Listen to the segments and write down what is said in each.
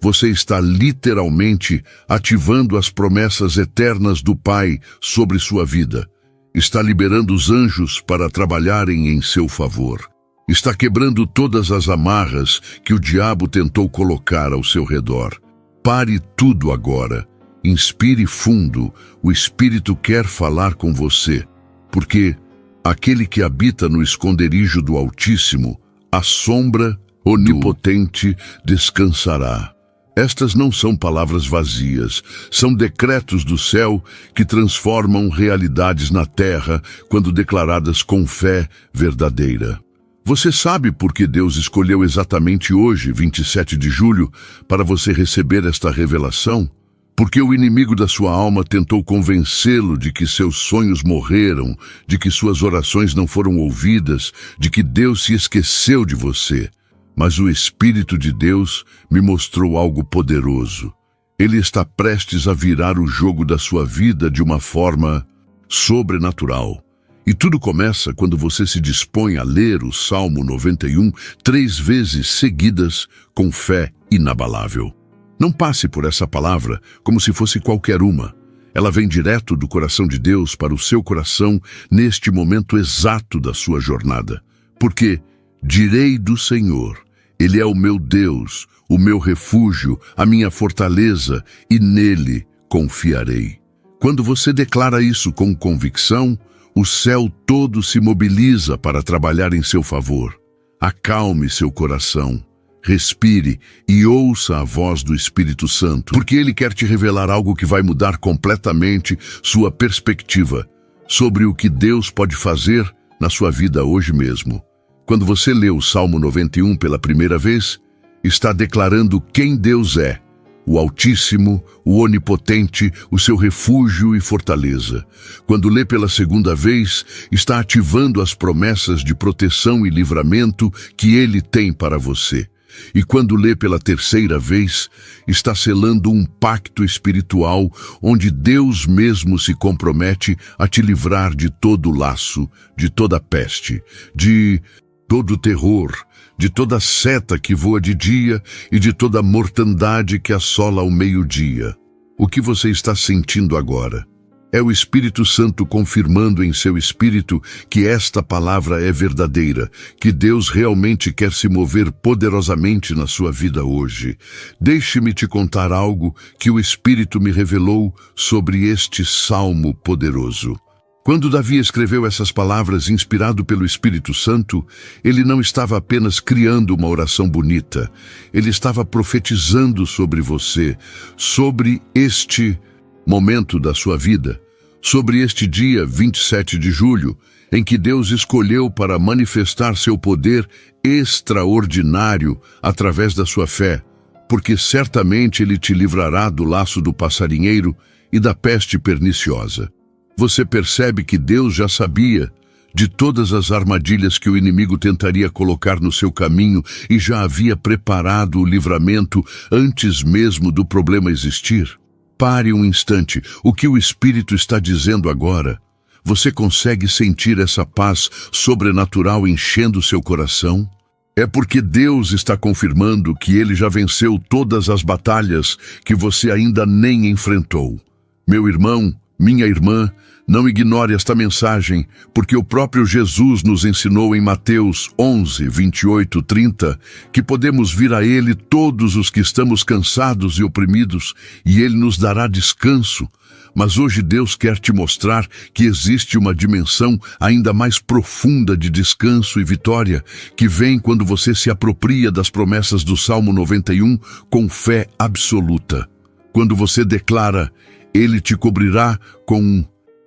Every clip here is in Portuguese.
Você está literalmente ativando as promessas eternas do Pai sobre sua vida. Está liberando os anjos para trabalharem em seu favor. Está quebrando todas as amarras que o diabo tentou colocar ao seu redor. Pare tudo agora. Inspire fundo. O Espírito quer falar com você, porque aquele que habita no esconderijo do Altíssimo, a sombra onipotente descansará. Estas não são palavras vazias, são decretos do céu que transformam realidades na terra quando declaradas com fé verdadeira. Você sabe por que Deus escolheu exatamente hoje, 27 de julho, para você receber esta revelação? Porque o inimigo da sua alma tentou convencê-lo de que seus sonhos morreram, de que suas orações não foram ouvidas, de que Deus se esqueceu de você. Mas o Espírito de Deus me mostrou algo poderoso. Ele está prestes a virar o jogo da sua vida de uma forma sobrenatural. E tudo começa quando você se dispõe a ler o Salmo 91 3 vezes seguidas com fé inabalável. Não passe por essa palavra como se fosse qualquer uma. Ela vem direto do coração de Deus para o seu coração neste momento exato da sua jornada. Porque direi do Senhor, Ele é o meu Deus, o meu refúgio, a minha fortaleza, e nele confiarei. Quando você declara isso com convicção, o céu todo se mobiliza para trabalhar em seu favor. Acalme seu coração. Respire e ouça a voz do Espírito Santo, porque Ele quer te revelar algo que vai mudar completamente sua perspectiva sobre o que Deus pode fazer na sua vida hoje mesmo. Quando você lê o Salmo 91 pela primeira vez, está declarando quem Deus é, o Altíssimo, o Onipotente, o seu refúgio e fortaleza. Quando lê pela segunda vez, está ativando as promessas de proteção e livramento que Ele tem para você. E quando lê pela terceira vez, está selando um pacto espiritual onde Deus mesmo se compromete a te livrar de todo laço, de toda peste, de todo terror, de toda seta que voa de dia e de toda mortandade que assola ao meio-dia. O que você está sentindo agora? É o Espírito Santo confirmando em seu espírito que esta palavra é verdadeira, que Deus realmente quer se mover poderosamente na sua vida hoje. Deixe-me te contar algo que o Espírito me revelou sobre este salmo poderoso. Quando Davi escreveu essas palavras inspirado pelo Espírito Santo, ele não estava apenas criando uma oração bonita, ele estava profetizando sobre você, sobre este momento da sua vida, sobre este dia 27 de julho, em que Deus escolheu para manifestar seu poder extraordinário através da sua fé, porque certamente Ele te livrará do laço do passarinheiro e da peste perniciosa. Você percebe que Deus já sabia de todas as armadilhas que o inimigo tentaria colocar no seu caminho e já havia preparado o livramento antes mesmo do problema existir? Pare um instante. O que o Espírito está dizendo agora? Você consegue sentir essa paz sobrenatural enchendo seu coração? É porque Deus está confirmando que Ele já venceu todas as batalhas que você ainda nem enfrentou. Meu irmão, minha irmã, não ignore esta mensagem, porque o próprio Jesus nos ensinou em Mateus 11, 28, 30, que podemos vir a Ele todos os que estamos cansados e oprimidos, e Ele nos dará descanso. Mas hoje Deus quer te mostrar que existe uma dimensão ainda mais profunda de descanso e vitória, que vem quando você se apropria das promessas do Salmo 91 com fé absoluta. Quando você declara, Ele te cobrirá com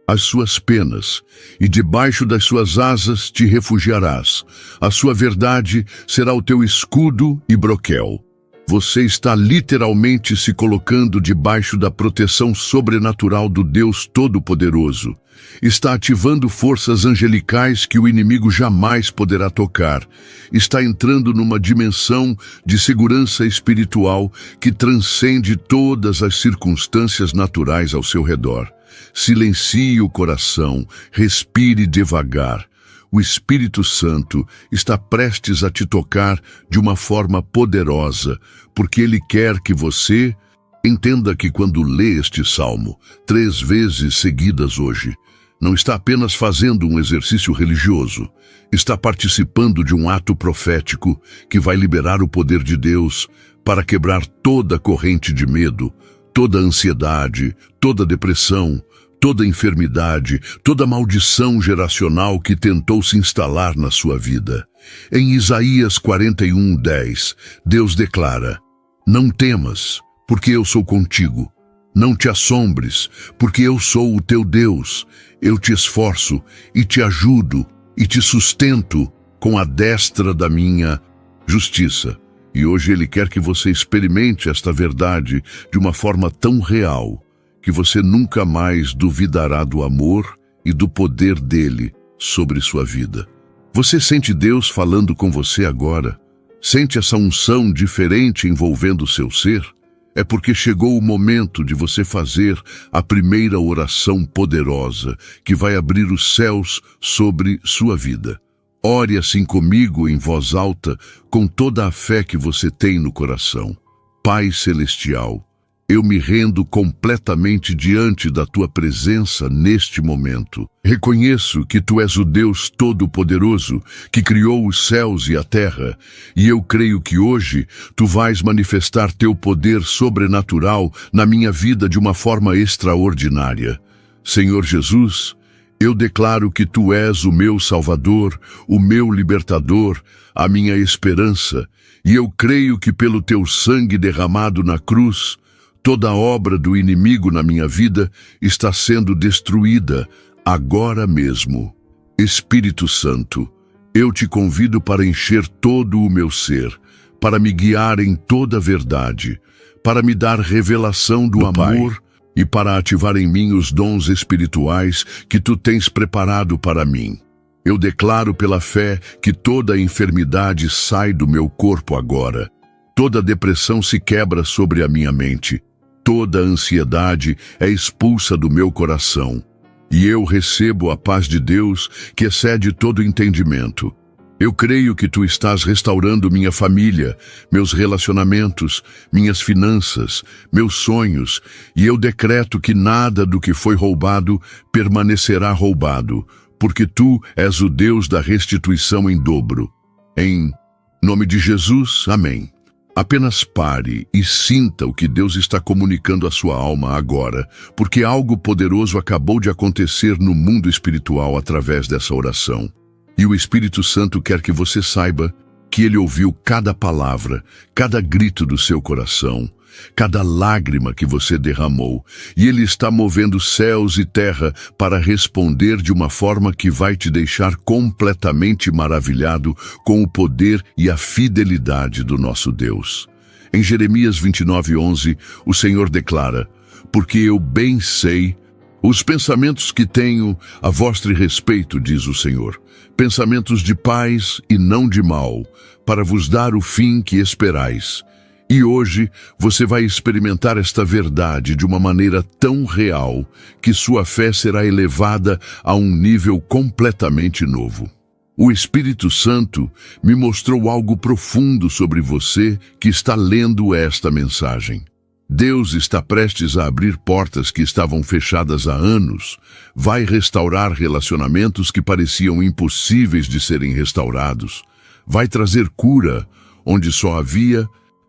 as suas penas, e debaixo das suas asas te refugiarás. A sua verdade será o teu escudo e broquel. Você está literalmente se colocando debaixo da proteção sobrenatural do Deus Todo-Poderoso. Está ativando forças angelicais que o inimigo jamais poderá tocar. Está entrando numa dimensão de segurança espiritual que transcende todas as circunstâncias naturais ao seu redor. Silencie o coração, respire devagar. o Espírito Santo está prestes a te tocar de uma forma poderosa, porque ele quer que você entenda que quando lê este salmo 3 vezes seguidas hoje, não está apenas fazendo um exercício religioso, está participando de um ato profético que vai liberar o poder de Deus para quebrar toda corrente de medo, toda ansiedade, toda depressão, toda enfermidade, toda maldição geracional que tentou se instalar na sua vida. Em Isaías 41:10, Deus declara: "Não temas, porque eu sou contigo. Não te assombres, porque eu sou o teu Deus. Eu te esforço e te ajudo e te sustento com a destra da minha justiça." E hoje Ele quer que você experimente esta verdade de uma forma tão real que você nunca mais duvidará do amor e do poder dele sobre sua vida. Você sente Deus falando com você agora? Sente essa unção diferente envolvendo o seu ser? É porque chegou o momento de você fazer a primeira oração poderosa que vai abrir os céus sobre sua vida. Ore assim comigo em voz alta, com toda a fé que você tem no coração. Pai Celestial, eu me rendo completamente diante da Tua presença neste momento. Reconheço que Tu és o Deus Todo-Poderoso, que criou os céus e a terra, e eu creio que hoje Tu vais manifestar Teu poder sobrenatural na minha vida de uma forma extraordinária. Senhor Jesus, eu declaro que Tu és o meu Salvador, o meu Libertador, a minha esperança, e eu creio que pelo Teu sangue derramado na cruz, toda obra do inimigo na minha vida está sendo destruída agora mesmo. Espírito Santo, eu te convido para encher todo o meu ser, para me guiar em toda a verdade, para me dar revelação do amor e para ativar em mim os dons espirituais que Tu tens preparado para mim. Eu declaro pela fé que toda enfermidade sai do meu corpo agora. Toda depressão se quebra sobre a minha mente. Toda ansiedade é expulsa do meu coração. E eu recebo a paz de Deus que excede todo entendimento. Eu creio que Tu estás restaurando minha família, meus relacionamentos, minhas finanças, meus sonhos, e eu decreto que nada do que foi roubado permanecerá roubado, porque Tu és o Deus da restituição em dobro. Em nome de Jesus, amém. Apenas pare e sinta o que Deus está comunicando à sua alma agora, porque algo poderoso acabou de acontecer no mundo espiritual através dessa oração. E o Espírito Santo quer que você saiba que Ele ouviu cada palavra, cada grito do seu coração, cada lágrima que você derramou, e Ele está movendo céus e terra para responder de uma forma que vai te deixar completamente maravilhado com o poder e a fidelidade do nosso Deus. Em Jeremias 29:11, o Senhor declara: "Porque eu bem sei os pensamentos que tenho a vosso respeito, diz o Senhor, pensamentos de paz e não de mal, para vos dar o fim que esperais." E hoje você vai experimentar esta verdade de uma maneira tão real que sua fé será elevada a um nível completamente novo. O Espírito Santo me mostrou algo profundo sobre você que está lendo esta mensagem. Deus está prestes a abrir portas que estavam fechadas há anos, vai restaurar relacionamentos que pareciam impossíveis de serem restaurados, vai trazer cura onde só havia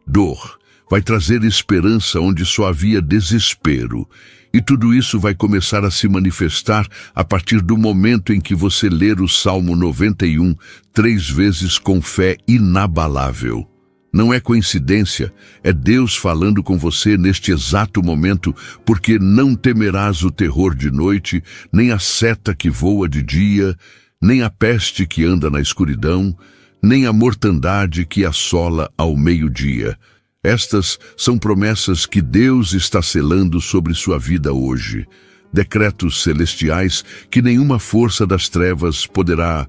dor, vai trazer esperança onde só havia desespero, e tudo isso vai começar a se manifestar a partir do momento em que você ler o Salmo 91 3 vezes com fé inabalável. Não é coincidência, é Deus falando com você neste exato momento, porque não temerás o terror de noite, nem a seta que voa de dia, nem a peste que anda na escuridão, nem a mortandade que assola ao meio-dia. Estas são promessas que Deus está selando sobre sua vida hoje. Decretos celestiais que nenhuma força das trevas poderá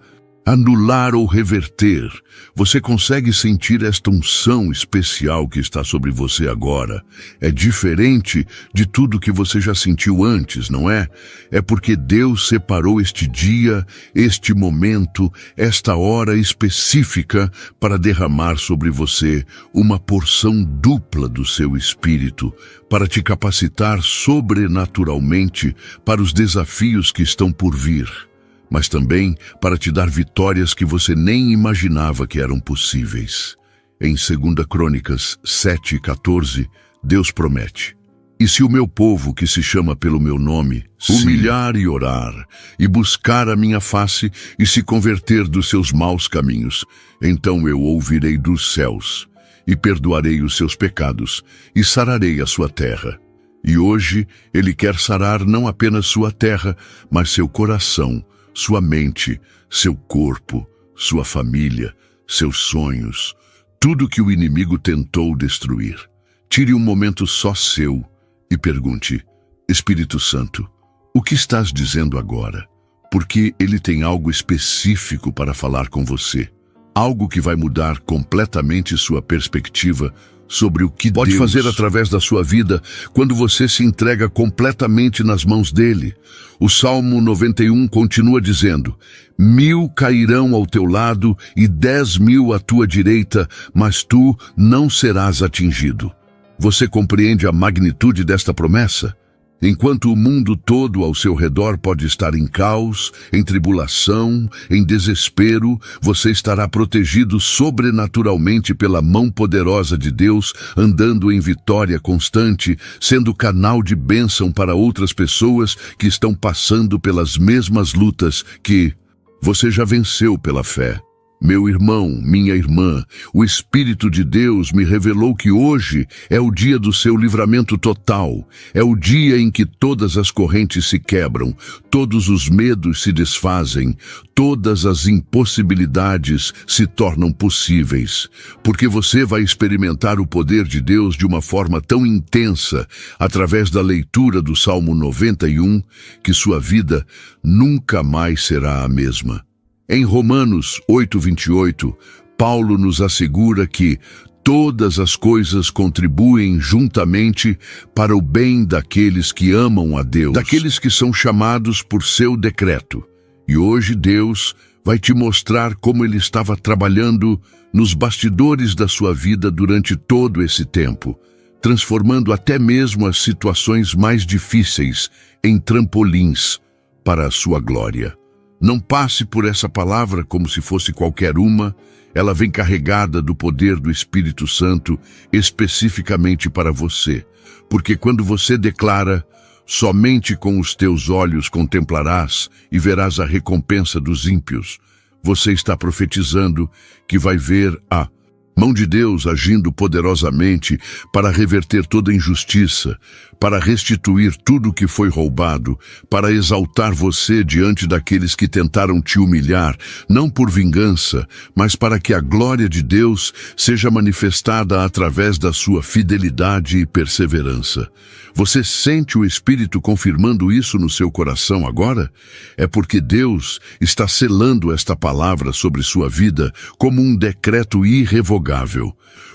anular ou reverter. Você consegue sentir esta unção especial que está sobre você agora. É diferente de tudo que você já sentiu antes, não é? É porque Deus separou este dia, este momento, esta hora específica para derramar sobre você uma porção dupla do seu espírito, para te capacitar sobrenaturalmente para os desafios que estão por vir, mas também para te dar vitórias que você nem imaginava que eram possíveis. Em 2 Crônicas 7:14, Deus promete: "E se o meu povo, que se chama pelo meu nome, humilhar e orar, e buscar a minha face, e se converter dos seus maus caminhos, então eu ouvirei dos céus, e perdoarei os seus pecados, e sararei a sua terra." E hoje Ele quer sarar não apenas sua terra, mas seu coração, sua mente, seu corpo, sua família, seus sonhos, tudo que o inimigo tentou destruir. Tire um momento só seu e pergunte: Espírito Santo, o que estás dizendo agora? Porque Ele tem algo específico para falar com você. Algo que vai mudar completamente sua perspectiva sobre o que pode fazer através da sua vida quando você se entrega completamente nas mãos dele. O Salmo 91 continua dizendo: 1000 cairão ao teu lado e 10.000 à tua direita, mas tu não serás atingido. Você compreende a magnitude desta promessa? Enquanto o mundo todo ao seu redor pode estar em caos, em tribulação, em desespero, você estará protegido sobrenaturalmente pela mão poderosa de Deus, andando em vitória constante, sendo canal de bênção para outras pessoas que estão passando pelas mesmas lutas que você já venceu pela fé. Meu irmão, minha irmã, o Espírito de Deus me revelou que hoje é o dia do seu livramento total. É o dia em que todas as correntes se quebram, todos os medos se desfazem, todas as impossibilidades se tornam possíveis. Porque você vai experimentar o poder de Deus de uma forma tão intensa, através da leitura do Salmo 91, que sua vida nunca mais será a mesma. Em Romanos 8:28, Paulo nos assegura que todas as coisas contribuem juntamente para o bem daqueles que amam a Deus, daqueles que são chamados por seu decreto. E hoje Deus vai te mostrar como Ele estava trabalhando nos bastidores da sua vida durante todo esse tempo, transformando até mesmo as situações mais difíceis em trampolins para a sua glória. Não passe por essa palavra como se fosse qualquer uma. Ela vem carregada do poder do Espírito Santo especificamente para você. Porque quando você declara: somente com os teus olhos contemplarás e verás a recompensa dos ímpios, você está profetizando que vai ver a mão de Deus agindo poderosamente para reverter toda injustiça, para restituir tudo o que foi roubado, para exaltar você diante daqueles que tentaram te humilhar, não por vingança, mas para que a glória de Deus seja manifestada através da sua fidelidade e perseverança. Você sente o Espírito confirmando isso no seu coração agora? É porque Deus está selando esta palavra sobre sua vida como um decreto irrevogável.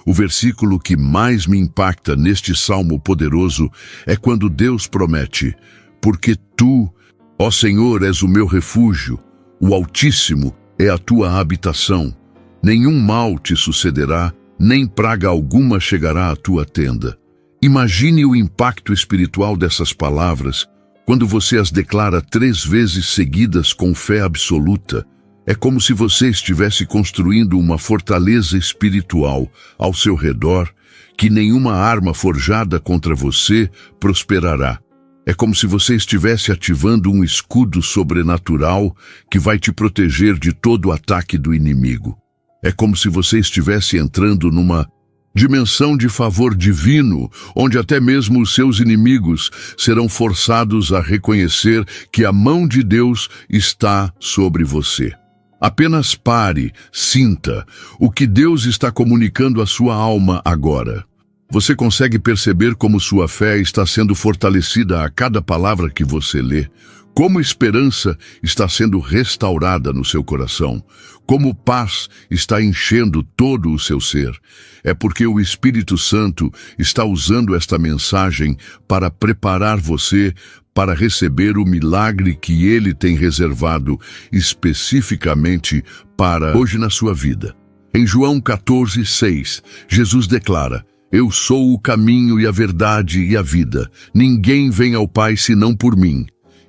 O versículo que mais me impacta neste salmo poderoso é quando Deus promete: porque tu, ó Senhor, és o meu refúgio, o Altíssimo é a tua habitação. Nenhum mal te sucederá, nem praga alguma chegará à tua tenda. Imagine o impacto espiritual dessas palavras quando você as declara 3 vezes seguidas com fé absoluta. É como se você estivesse construindo uma fortaleza espiritual ao seu redor, que nenhuma arma forjada contra você prosperará. É como se você estivesse ativando um escudo sobrenatural que vai te proteger de todo o ataque do inimigo. É como se você estivesse entrando numa dimensão de favor divino, onde até mesmo os seus inimigos serão forçados a reconhecer que a mão de Deus está sobre você. Apenas pare, sinta o que Deus está comunicando à sua alma agora. Você consegue perceber como sua fé está sendo fortalecida a cada palavra que você lê, Como esperança está sendo restaurada no seu coração, como paz está enchendo todo o seu ser. É porque o Espírito Santo está usando esta mensagem para preparar você para receber o milagre que Ele tem reservado especificamente para hoje na sua vida. Em João 14:6, Jesus declara: Eu sou o caminho e a verdade e a vida. Ninguém vem ao Pai senão por mim.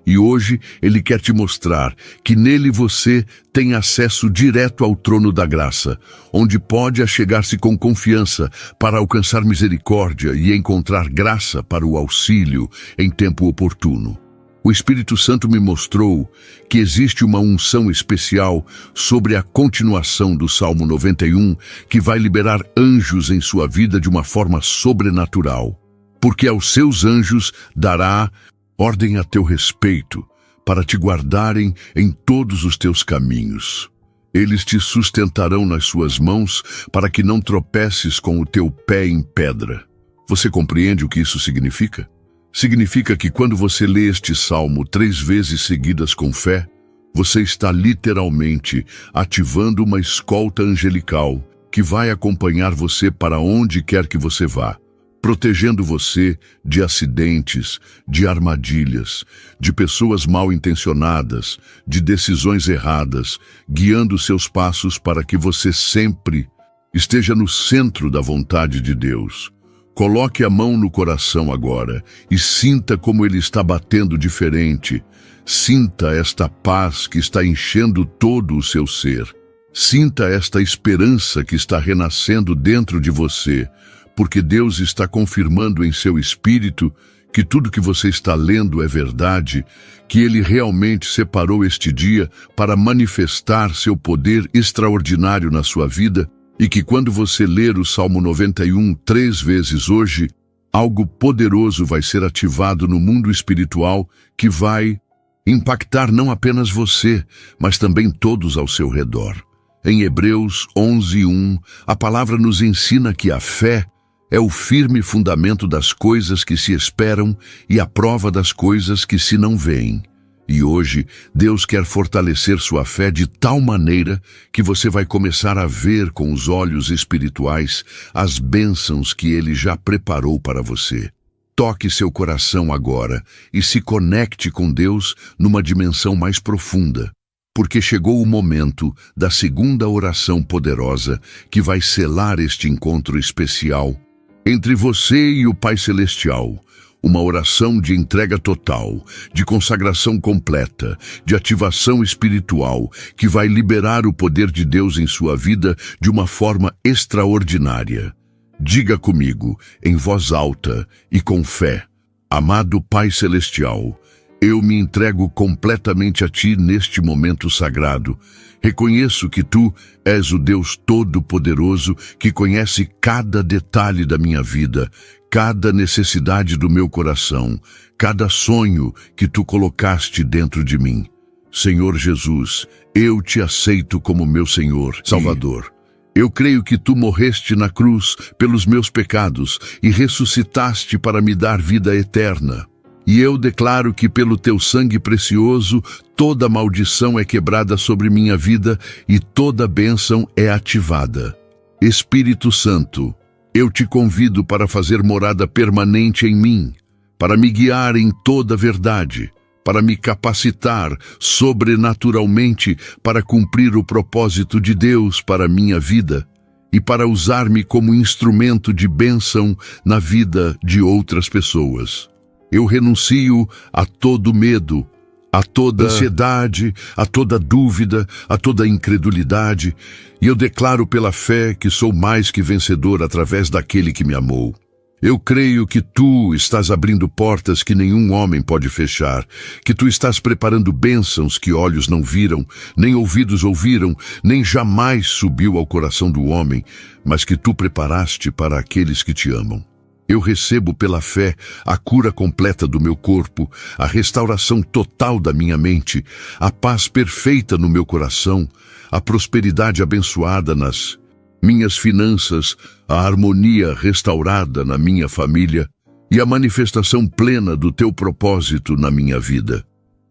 E hoje Ele quer te mostrar que nele você tem acesso direto ao trono da graça, onde pode achegar-se com confiança para alcançar misericórdia e encontrar graça para o auxílio em tempo oportuno. O Espírito Santo me mostrou que existe uma unção especial sobre a continuação do Salmo 91, que vai liberar anjos em sua vida de uma forma sobrenatural, porque aos seus anjos dará ordem a teu respeito, para te guardarem em todos os teus caminhos. Eles te sustentarão nas suas mãos, para que não tropeces com o teu pé em pedra. Você compreende o que isso significa? Significa que quando você lê este salmo 3 vezes seguidas com fé, você está literalmente ativando uma escolta angelical que vai acompanhar você para onde quer que você vá, protegendo você de acidentes, de armadilhas, de pessoas mal intencionadas, de decisões erradas, guiando seus passos para que você sempre esteja no centro da vontade de Deus. Coloque a mão no coração agora e sinta como ele está batendo diferente. Sinta esta paz que está enchendo todo o seu ser. Sinta esta esperança que está renascendo dentro de você, porque Deus está confirmando em seu espírito que tudo que você está lendo é verdade, que Ele realmente separou este dia para manifestar seu poder extraordinário na sua vida e que quando você ler o Salmo 91 3 vezes hoje, algo poderoso vai ser ativado no mundo espiritual que vai impactar não apenas você, mas também todos ao seu redor. Em Hebreus 11:1, a palavra nos ensina que a fé é o firme fundamento das coisas que se esperam e a prova das coisas que se não veem. E hoje, Deus quer fortalecer sua fé de tal maneira que você vai começar a ver com os olhos espirituais as bênçãos que Ele já preparou para você. Toque seu coração agora e se conecte com Deus numa dimensão mais profunda, porque chegou o momento da segunda oração poderosa que vai selar este encontro especial entre você e o Pai Celestial, uma oração de entrega total, de consagração completa, de ativação espiritual, que vai liberar o poder de Deus em sua vida de uma forma extraordinária. Diga comigo, em voz alta e com fé: Amado Pai Celestial, eu me entrego completamente a Ti neste momento sagrado. Reconheço que Tu és o Deus Todo-Poderoso que conhece cada detalhe da minha vida, cada necessidade do meu coração, cada sonho que Tu colocaste dentro de mim. Senhor Jesus, eu Te aceito como meu Senhor, Salvador. Eu creio que Tu morreste na cruz pelos meus pecados e ressuscitaste para me dar vida eterna. E eu declaro que pelo Teu sangue precioso, toda maldição é quebrada sobre minha vida e toda bênção é ativada. Espírito Santo, eu Te convido para fazer morada permanente em mim, para me guiar em toda a verdade, para me capacitar sobrenaturalmente para cumprir o propósito de Deus para minha vida e para usar-me como instrumento de bênção na vida de outras pessoas. Eu renuncio a todo medo, a toda ansiedade, a toda dúvida, a toda incredulidade, e eu declaro pela fé que sou mais que vencedor através daquele que me amou. Eu creio que Tu estás abrindo portas que nenhum homem pode fechar, que Tu estás preparando bênçãos que olhos não viram, nem ouvidos ouviram, nem jamais subiu ao coração do homem, mas que Tu preparaste para aqueles que Te amam. Eu recebo pela fé a cura completa do meu corpo, a restauração total da minha mente, a paz perfeita no meu coração, a prosperidade abençoada nas minhas finanças, a harmonia restaurada na minha família e a manifestação plena do Teu propósito na minha vida.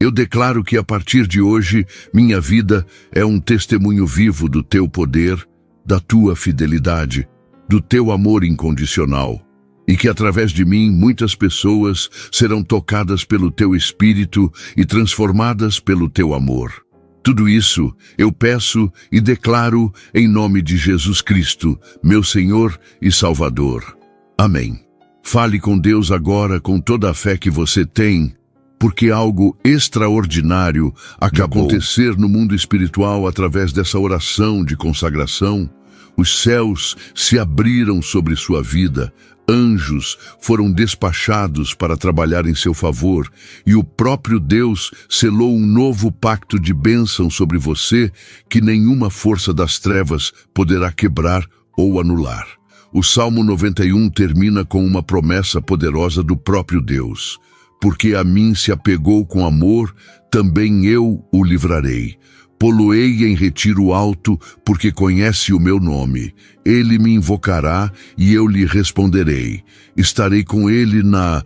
Eu declaro que a partir de hoje, minha vida é um testemunho vivo do teu poder, da tua fidelidade, do teu amor incondicional, e que através de mim muitas pessoas serão tocadas pelo teu Espírito e transformadas pelo teu amor. Tudo isso eu peço e declaro em nome de Jesus Cristo, meu Senhor e Salvador. Amém. Fale com Deus agora com toda a fé que você tem, porque algo extraordinário acabou de acontecer no mundo espiritual através dessa oração de consagração. Os céus se abriram sobre sua vida, anjos foram despachados para trabalhar em seu favor, e o próprio Deus selou um novo pacto de bênção sobre você que nenhuma força das trevas poderá quebrar ou anular. O Salmo 91 termina com uma promessa poderosa do próprio Deus. Porque a mim se apegou com amor, também eu o livrarei. Pô-lo-ei em retiro alto, porque conhece o meu nome. Ele me invocará e eu lhe responderei. Estarei com ele na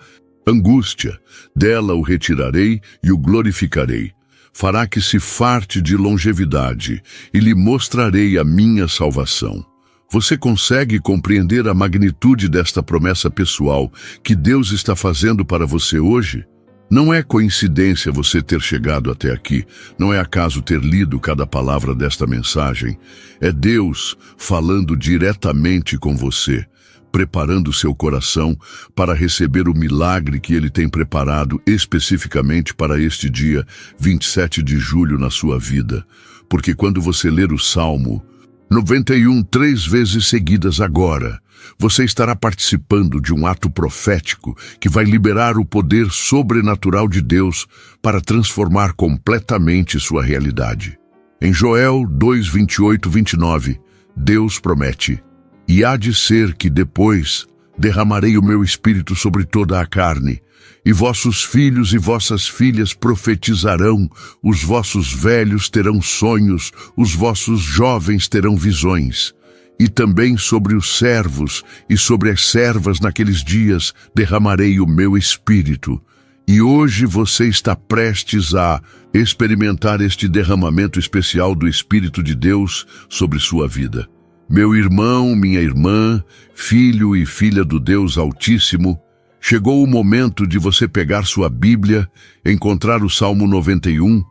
angústia. Dela o retirarei e o glorificarei. Fará que se farte de longevidade e lhe mostrarei a minha salvação. Você consegue compreender a magnitude desta promessa pessoal que Deus está fazendo para você hoje? Não é coincidência você ter chegado até aqui, não é acaso ter lido cada palavra desta mensagem. É Deus falando diretamente com você, preparando seu coração para receber o milagre que Ele tem preparado especificamente para este dia 27 de julho na sua vida. Porque quando você ler o Salmo 91 3 vezes seguidas agora, você estará participando de um ato profético que vai liberar o poder sobrenatural de Deus para transformar completamente sua realidade. Em Joel 2, 28, 29, Deus promete: "E há de ser que depois derramarei o meu espírito sobre toda a carne, e vossos filhos e vossas filhas profetizarão, os vossos velhos terão sonhos, os vossos jovens terão visões. E também sobre os servos e sobre as servas naqueles dias derramarei o meu espírito." E hoje você está prestes a experimentar este derramamento especial do Espírito de Deus sobre sua vida. Meu irmão, minha irmã, filho e filha do Deus Altíssimo, chegou o momento de você pegar sua Bíblia, encontrar o Salmo 91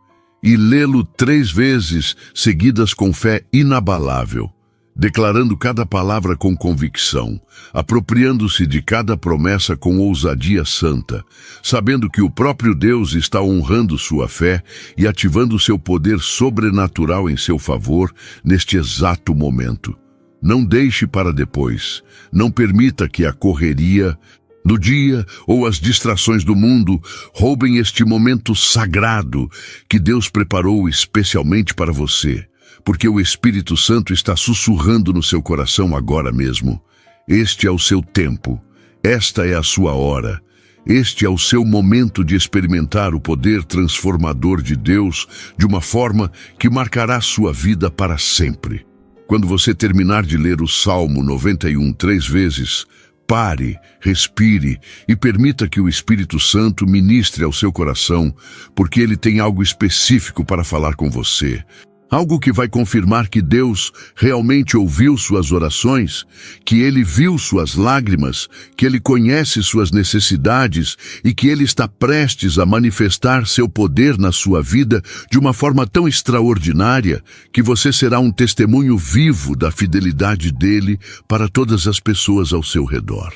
e lê-lo 3 vezes seguidas com fé inabalável, declarando cada palavra com convicção, apropriando-se de cada promessa com ousadia santa, sabendo que o próprio Deus está honrando sua fé e ativando seu poder sobrenatural em seu favor neste exato momento. Não deixe para depois. Não permita que a correria do dia ou as distrações do mundo roubem este momento sagrado que Deus preparou especialmente para você, porque o Espírito Santo está sussurrando no seu coração agora mesmo. Este é o seu tempo, esta é a sua hora, este é o seu momento de experimentar o poder transformador de Deus de uma forma que marcará sua vida para sempre. Quando você terminar de ler o Salmo 91 3 vezes, pare, respire e permita que o Espírito Santo ministre ao seu coração, porque ele tem algo específico para falar com você. Algo que vai confirmar que Deus realmente ouviu suas orações, que Ele viu suas lágrimas, que Ele conhece suas necessidades e que Ele está prestes a manifestar seu poder na sua vida de uma forma tão extraordinária que você será um testemunho vivo da fidelidade dEle para todas as pessoas ao seu redor.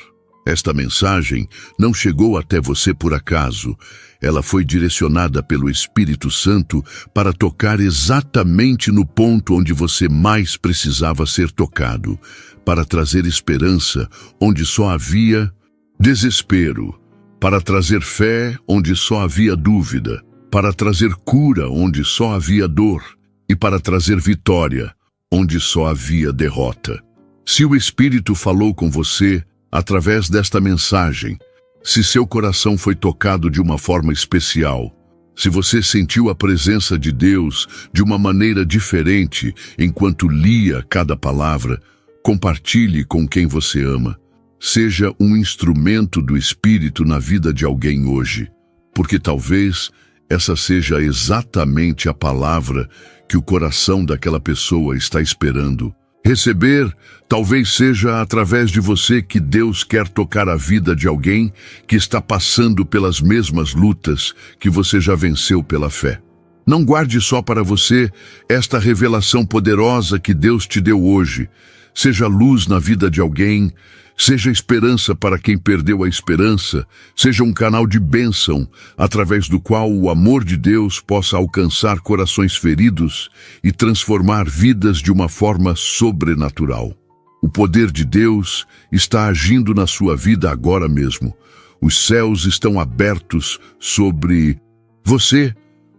Esta mensagem não chegou até você por acaso. Ela foi direcionada pelo Espírito Santo para tocar exatamente no ponto onde você mais precisava ser tocado, para trazer esperança onde só havia desespero, para trazer fé onde só havia dúvida, para trazer cura onde só havia dor e para trazer vitória onde só havia derrota. Se o Espírito falou com você através desta mensagem, se seu coração foi tocado de uma forma especial, se você sentiu a presença de Deus de uma maneira diferente enquanto lia cada palavra, compartilhe com quem você ama. Seja um instrumento do Espírito na vida de alguém hoje, porque talvez essa seja exatamente a palavra que o coração daquela pessoa está esperando. Receber talvez seja através de você que Deus quer tocar a vida de alguém que está passando pelas mesmas lutas que você já venceu pela fé. Não guarde só para você esta revelação poderosa que Deus te deu hoje. Seja luz na vida de alguém, seja esperança para quem perdeu a esperança, seja um canal de bênção através do qual o amor de Deus possa alcançar corações feridos e transformar vidas de uma forma sobrenatural. O poder de Deus está agindo na sua vida agora mesmo. Os céus estão abertos sobre você.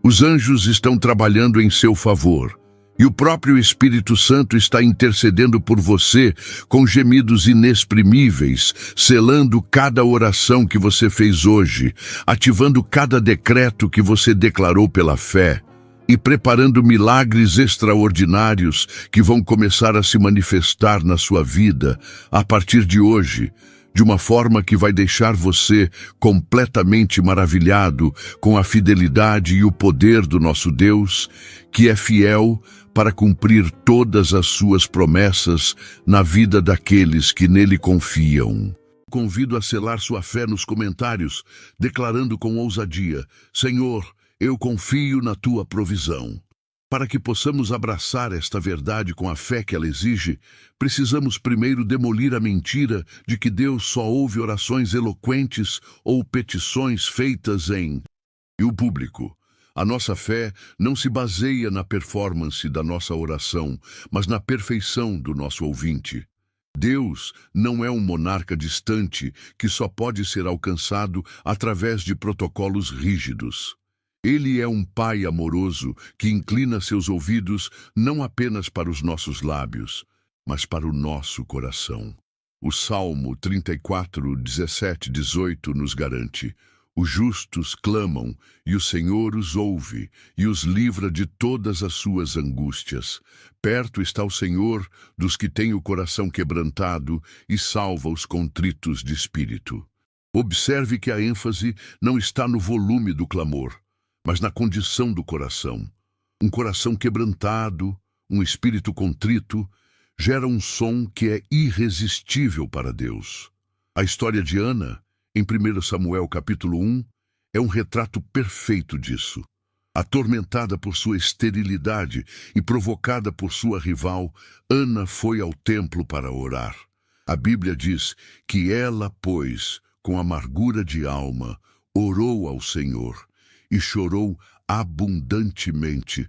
Os anjos estão trabalhando em seu favor. E o próprio Espírito Santo está intercedendo por você com gemidos inexprimíveis, selando cada oração que você fez hoje, ativando cada decreto que você declarou pela fé e preparando milagres extraordinários que vão começar a se manifestar na sua vida a partir de hoje, de uma forma que vai deixar você completamente maravilhado com a fidelidade e o poder do nosso Deus, que é fiel para cumprir todas as suas promessas na vida daqueles que nele confiam. Convido a selar sua fé nos comentários, declarando com ousadia: Senhor, eu confio na tua provisão. Para que possamos abraçar esta verdade com a fé que ela exige, precisamos primeiro demolir a mentira de que Deus só ouve orações eloquentes ou petições feitas em público. A nossa fé não se baseia na performance da nossa oração, mas na perfeição do nosso ouvinte. Deus não é um monarca distante que só pode ser alcançado através de protocolos rígidos. Ele é um Pai amoroso que inclina seus ouvidos não apenas para os nossos lábios, mas para o nosso coração. O Salmo 34, 17, 18 nos garante: os justos clamam, e o Senhor os ouve, e os livra de todas as suas angústias. Perto está o Senhor dos que têm o coração quebrantado e salva os contritos de espírito. Observe que a ênfase não está no volume do clamor, mas na condição do coração. Um coração quebrantado, um espírito contrito, gera um som que é irresistível para Deus. A história de Ana, em 1 Samuel capítulo 1, é um retrato perfeito disso. Atormentada por sua esterilidade e provocada por sua rival, Ana foi ao templo para orar. A Bíblia diz que ela, pois, com amargura de alma, orou ao Senhor e chorou abundantemente.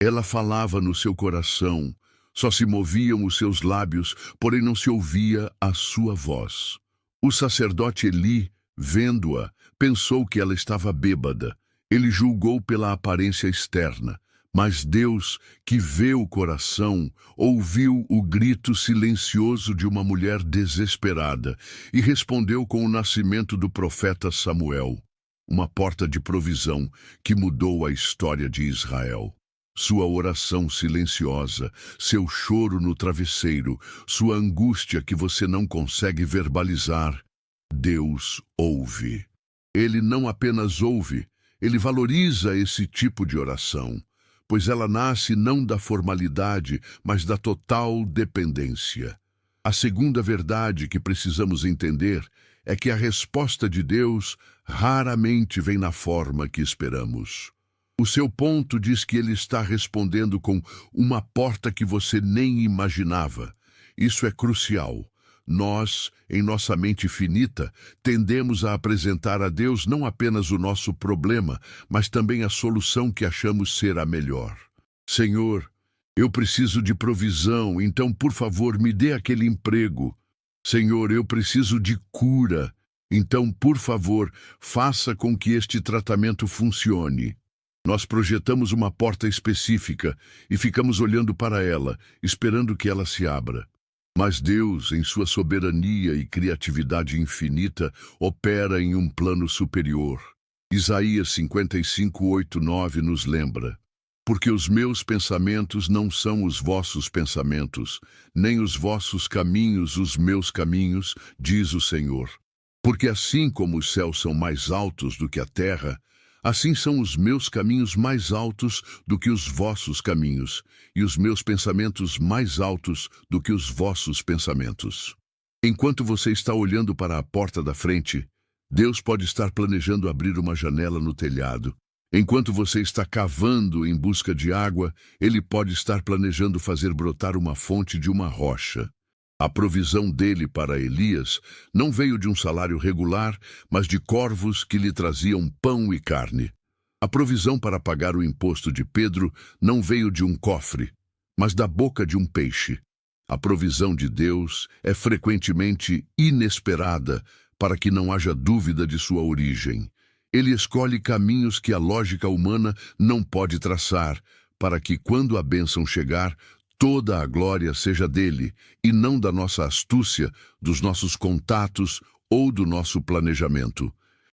Ela falava no seu coração, só se moviam os seus lábios, porém não se ouvia a sua voz. O sacerdote Eli, vendo-a, pensou que ela estava bêbada. Ele julgou pela aparência externa, mas Deus, que vê o coração, ouviu o grito silencioso de uma mulher desesperada e respondeu com o nascimento do profeta Samuel, uma porta de provisão que mudou a história de Israel. Sua oração silenciosa, seu choro no travesseiro, sua angústia que você não consegue verbalizar, Deus ouve. Ele não apenas ouve, ele valoriza esse tipo de oração, pois ela nasce não da formalidade, mas da total dependência. A segunda verdade que precisamos entender é que a resposta de Deus raramente vem na forma que esperamos. O seu ponto diz que ele está respondendo com uma porta que você nem imaginava. Isso é crucial. Nós, em nossa mente finita, tendemos a apresentar a Deus não apenas o nosso problema, mas também a solução que achamos ser a melhor. Senhor, eu preciso de provisão, então, por favor, me dê aquele emprego. Senhor, eu preciso de cura, então, por favor, faça com que este tratamento funcione. Nós projetamos uma porta específica e ficamos olhando para ela, esperando que ela se abra. Mas Deus, em sua soberania e criatividade infinita, opera em um plano superior. Isaías 55, 8, 9 nos lembra: porque os meus pensamentos não são os vossos pensamentos, nem os vossos caminhos os meus caminhos, diz o Senhor. Porque assim como os céus são mais altos do que a terra, Assim são os meus caminhos mais altos do que os vossos caminhos, e os meus pensamentos mais altos do que os vossos pensamentos. Enquanto você está olhando para a porta da frente, Deus pode estar planejando abrir uma janela no telhado. Enquanto você está cavando em busca de água, Ele pode estar planejando fazer brotar uma fonte de uma rocha. A provisão dele para Elias não veio de um salário regular, mas de corvos que lhe traziam pão e carne. A provisão para pagar o imposto de Pedro não veio de um cofre, mas da boca de um peixe. A provisão de Deus é frequentemente inesperada para que não haja dúvida de sua origem. Ele escolhe caminhos que a lógica humana não pode traçar, para que, quando a bênção chegar, toda a glória seja dele, e não da nossa astúcia, dos nossos contatos ou do nosso planejamento.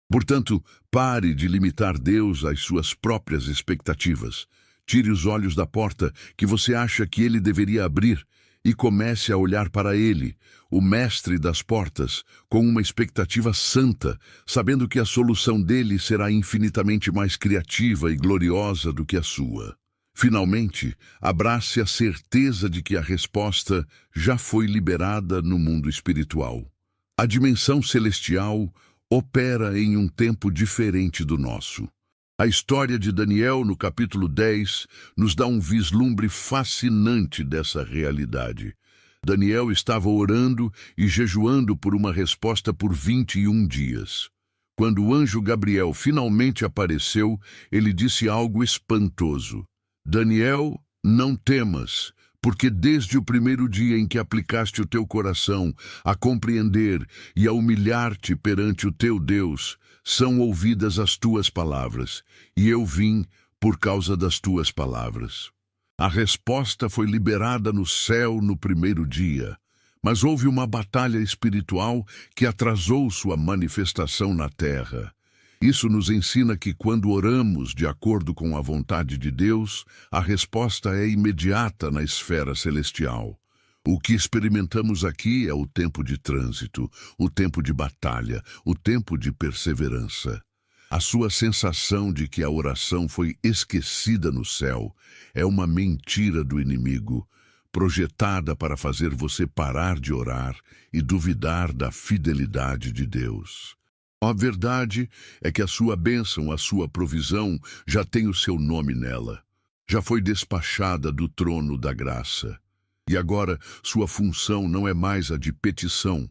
Portanto, pare de limitar Deus às suas próprias expectativas. Tire os olhos da porta que você acha que ele deveria abrir e comece a olhar para ele, o mestre das portas, com uma expectativa santa, sabendo que a solução dele será infinitamente mais criativa e gloriosa do que a sua. Finalmente, abrace a certeza de que a resposta já foi liberada no mundo espiritual. A dimensão celestial opera em um tempo diferente do nosso. A história de Daniel, no capítulo 10, nos dá um vislumbre fascinante dessa realidade. Daniel estava orando e jejuando por uma resposta por 21 dias. Quando o anjo Gabriel finalmente apareceu, ele disse algo espantoso. Daniel, não temas, porque desde o primeiro dia em que aplicaste o teu coração a compreender e a humilhar-te perante o teu Deus, são ouvidas as tuas palavras, e eu vim por causa das tuas palavras. A resposta foi liberada no céu no primeiro dia, mas houve uma batalha espiritual que atrasou sua manifestação na terra. Isso nos ensina que quando oramos de acordo com a vontade de Deus, a resposta é imediata na esfera celestial. O que experimentamos aqui é o tempo de trânsito, o tempo de batalha, o tempo de perseverança. A sua sensação de que a oração foi esquecida no céu é uma mentira do inimigo, projetada para fazer você parar de orar e duvidar da fidelidade de Deus. A verdade é que a sua bênção, a sua provisão, já tem o seu nome nela. Já foi despachada do trono da graça. E agora sua função não é mais a de petição,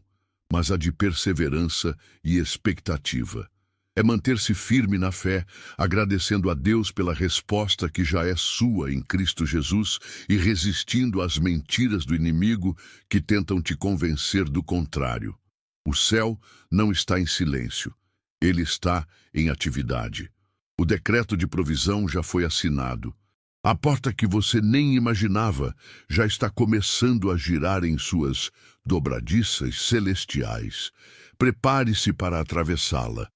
mas a de perseverança e expectativa. É manter-se firme na fé, agradecendo a Deus pela resposta que já é sua em Cristo Jesus e resistindo às mentiras do inimigo que tentam te convencer do contrário. O céu não está em silêncio, ele está em atividade. O decreto de provisão já foi assinado. A porta que você nem imaginava já está começando a girar em suas dobradiças celestiais. Prepare-se para atravessá-la.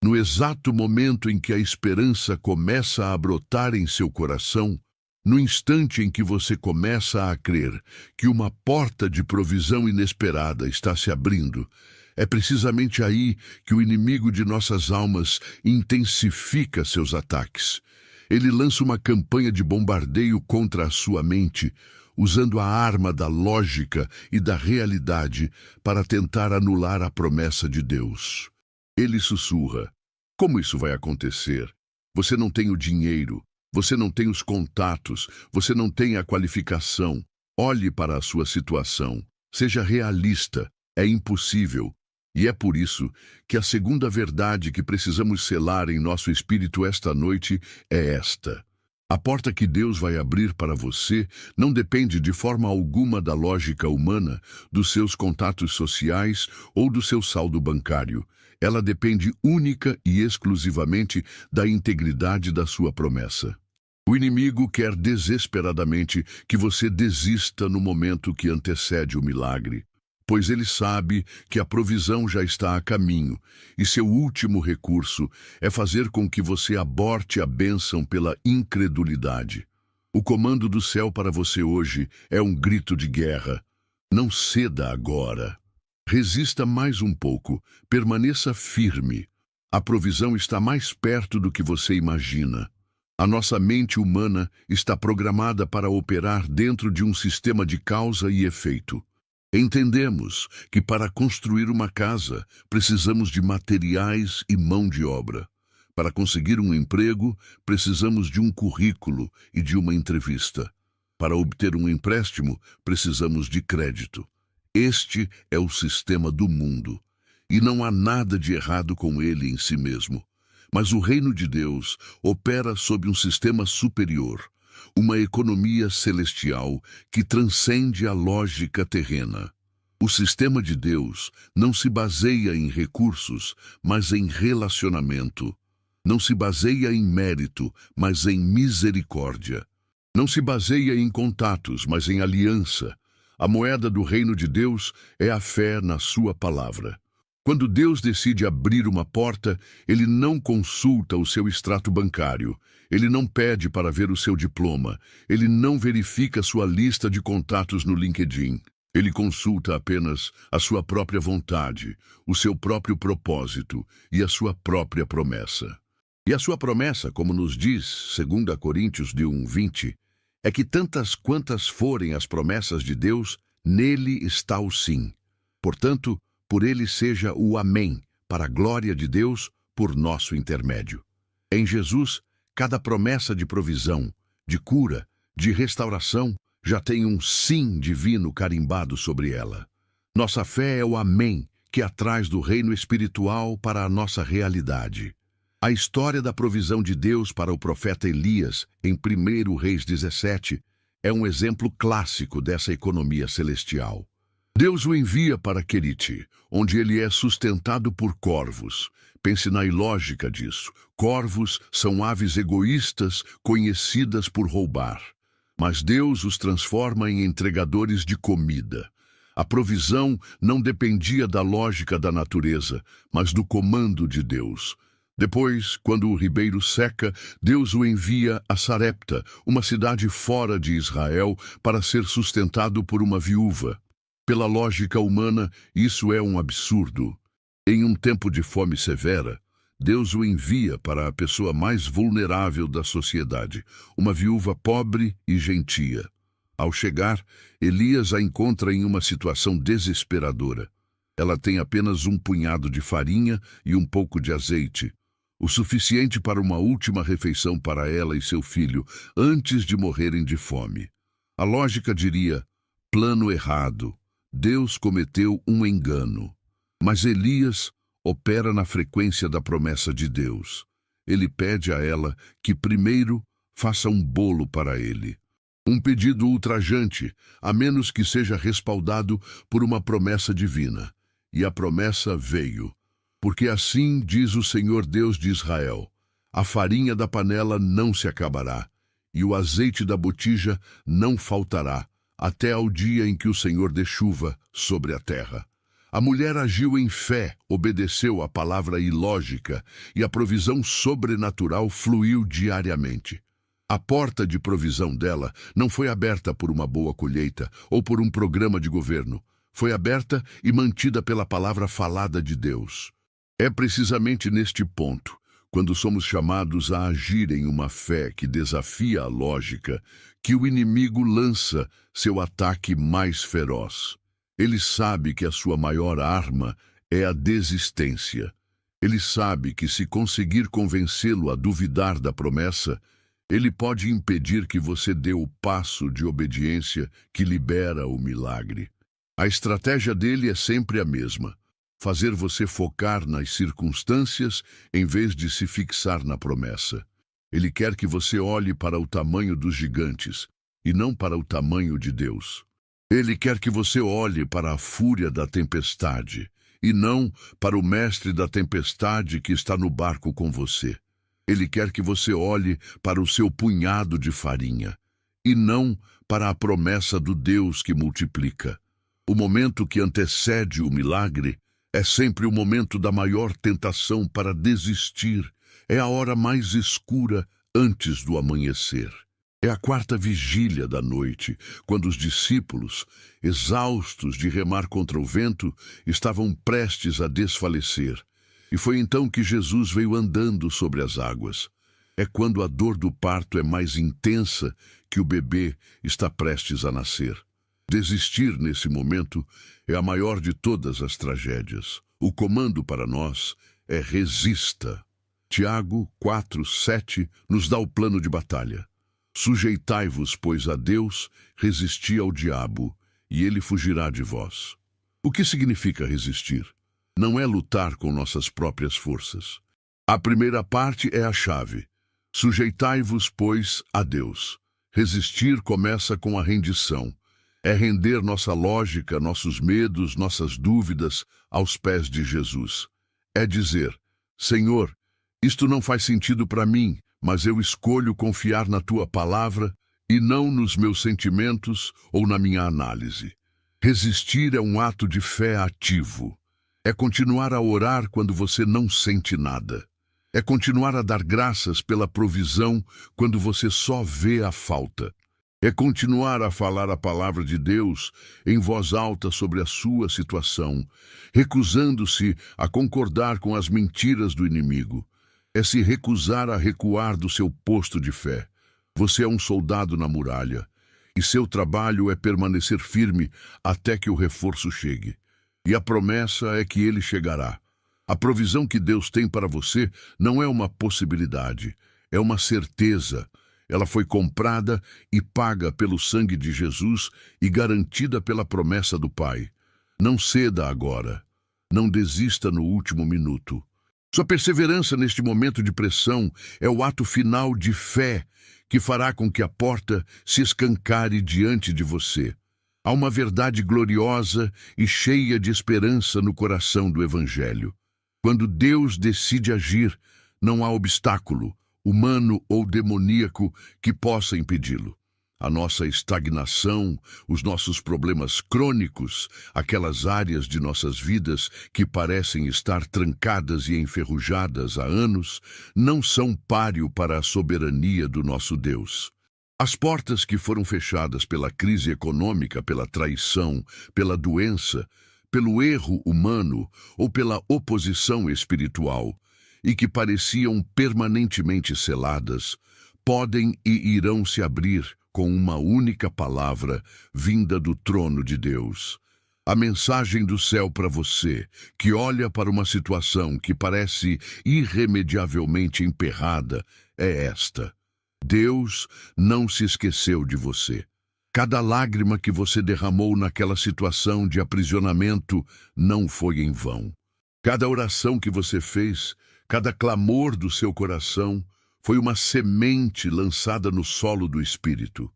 No exato momento em que a esperança começa a brotar em seu coração, no instante em que você começa a crer que uma porta de provisão inesperada está se abrindo, é precisamente aí que o inimigo de nossas almas intensifica seus ataques. Ele lança uma campanha de bombardeio contra a sua mente, usando a arma da lógica e da realidade para tentar anular a promessa de Deus. Ele sussurra: como isso vai acontecer? Você não tem o dinheiro, você não tem os contatos, você não tem a qualificação. Olhe para a sua situação. Seja realista. É impossível. E é por isso que a segunda verdade que precisamos selar em nosso espírito esta noite é esta. A porta que Deus vai abrir para você não depende de forma alguma da lógica humana, dos seus contatos sociais ou do seu saldo bancário. Ela depende única e exclusivamente da integridade da sua promessa. O inimigo quer desesperadamente que você desista no momento que antecede o milagre, pois ele sabe que a provisão já está a caminho, e seu último recurso é fazer com que você aborte a bênção pela incredulidade. O comando do céu para você hoje é um grito de guerra. Não ceda agora. Resista mais um pouco, permaneça firme. A provisão está mais perto do que você imagina. A nossa mente humana está programada para operar dentro de um sistema de causa e efeito. Entendemos que para construir uma casa precisamos de materiais e mão de obra. Para conseguir um emprego, precisamos de um currículo e de uma entrevista. Para obter um empréstimo, precisamos de crédito. Este é o sistema do mundo, e não há nada de errado com ele em si mesmo. Mas o reino de Deus opera sob um sistema superior, uma economia celestial que transcende a lógica terrena. O sistema de Deus não se baseia em recursos, mas em relacionamento. Não se baseia em mérito, mas em misericórdia. Não se baseia em contatos, mas em aliança. A moeda do reino de Deus é a fé na sua palavra. Quando Deus decide abrir uma porta, Ele não consulta o seu extrato bancário. Ele não pede para ver o seu diploma. Ele não verifica sua lista de contatos no LinkedIn. Ele consulta apenas a sua própria vontade, o seu próprio propósito e a sua própria promessa. E a sua promessa, como nos diz 2 Coríntios 1:20, é que tantas quantas forem as promessas de Deus, nele está o sim. Portanto, por ele seja o amém, para a glória de Deus, por nosso intermédio. Em Jesus, cada promessa de provisão, de cura, de restauração, já tem um sim divino carimbado sobre ela. Nossa fé é o amém que atrás do reino espiritual para a nossa realidade. A história da provisão de Deus para o profeta Elias, em 1 Reis 17, é um exemplo clássico dessa economia celestial. Deus o envia para Querite, onde ele é sustentado por corvos. Pense na ilógica disso. Corvos são aves egoístas conhecidas por roubar. Mas Deus os transforma em entregadores de comida. A provisão não dependia da lógica da natureza, mas do comando de Deus. Depois, quando o ribeiro seca, Deus o envia a Sarepta, uma cidade fora de Israel, para ser sustentado por uma viúva. Pela lógica humana, isso é um absurdo. Em um tempo de fome severa, Deus o envia para a pessoa mais vulnerável da sociedade, uma viúva pobre e gentia. Ao chegar, Elias a encontra em uma situação desesperadora. Ela tem apenas um punhado de farinha e um pouco de azeite, o suficiente para uma última refeição para ela e seu filho, antes de morrerem de fome. A lógica diria: plano errado. Deus cometeu um engano. Mas Elias opera na frequência da promessa de Deus. Ele pede a ela que primeiro faça um bolo para ele. Um pedido ultrajante, a menos que seja respaldado por uma promessa divina. E a promessa veio. Porque assim diz o Senhor Deus de Israel: a farinha da panela não se acabará, e o azeite da botija não faltará, até ao dia em que o Senhor dê chuva sobre a terra. A mulher agiu em fé, obedeceu à palavra ilógica, e a provisão sobrenatural fluiu diariamente. A porta de provisão dela não foi aberta por uma boa colheita ou por um programa de governo. Foi aberta e mantida pela palavra falada de Deus. É precisamente neste ponto, quando somos chamados a agir em uma fé que desafia a lógica, que o inimigo lança seu ataque mais feroz. Ele sabe que a sua maior arma é a desistência. Ele sabe que se conseguir convencê-lo a duvidar da promessa, ele pode impedir que você dê o passo de obediência que libera o milagre. A estratégia dele é sempre a mesma: fazer você focar nas circunstâncias em vez de se fixar na promessa. Ele quer que você olhe para o tamanho dos gigantes e não para o tamanho de Deus. Ele quer que você olhe para a fúria da tempestade e não para o mestre da tempestade que está no barco com você. Ele quer que você olhe para o seu punhado de farinha e não para a promessa do Deus que multiplica. O momento que antecede o milagre é sempre o momento da maior tentação para desistir. É a hora mais escura antes do amanhecer. É a quarta vigília da noite, quando os discípulos, exaustos de remar contra o vento, estavam prestes a desfalecer. E foi então que Jesus veio andando sobre as águas. É quando a dor do parto é mais intensa que o bebê está prestes a nascer. Desistir nesse momento é a maior de todas as tragédias. O comando para nós é resista. Tiago 4:7 nos dá o plano de batalha. Sujeitai-vos, pois, a Deus, resisti ao diabo, e ele fugirá de vós. O que significa resistir? Não é lutar com nossas próprias forças. A primeira parte é a chave. Sujeitai-vos, pois, a Deus. Resistir começa com a rendição. É render nossa lógica, nossos medos, nossas dúvidas aos pés de Jesus. É dizer: Senhor, isto não faz sentido para mim, mas eu escolho confiar na tua palavra e não nos meus sentimentos ou na minha análise. Resistir é um ato de fé ativo. É continuar a orar quando você não sente nada. É continuar a dar graças pela provisão quando você só vê a falta. É continuar a falar a palavra de Deus em voz alta sobre a sua situação, recusando-se a concordar com as mentiras do inimigo. É se recusar a recuar do seu posto de fé. Você é um soldado na muralha, e seu trabalho é permanecer firme até que o reforço chegue. E a promessa é que ele chegará. A provisão que Deus tem para você não é uma possibilidade, é uma certeza. Ela foi comprada e paga pelo sangue de Jesus e garantida pela promessa do Pai. Não ceda agora. Não desista no último minuto. Sua perseverança neste momento de pressão é o ato final de fé que fará com que a porta se escancare diante de você. Há uma verdade gloriosa e cheia de esperança no coração do Evangelho. Quando Deus decide agir, não há obstáculo, humano ou demoníaco, que possa impedi-lo. A nossa estagnação, os nossos problemas crônicos, aquelas áreas de nossas vidas que parecem estar trancadas e enferrujadas há anos, não são páreo para a soberania do nosso Deus. As portas que foram fechadas pela crise econômica, pela traição, pela doença, pelo erro humano ou pela oposição espiritual, e que pareciam permanentemente seladas, podem e irão se abrir com uma única palavra vinda do trono de Deus. A mensagem do céu para você, que olha para uma situação que parece irremediavelmente emperrada, é esta: Deus não se esqueceu de você. Cada lágrima que você derramou naquela situação de aprisionamento não foi em vão. Cada oração que você fez, cada clamor do seu coração, foi uma semente lançada no solo do Espírito.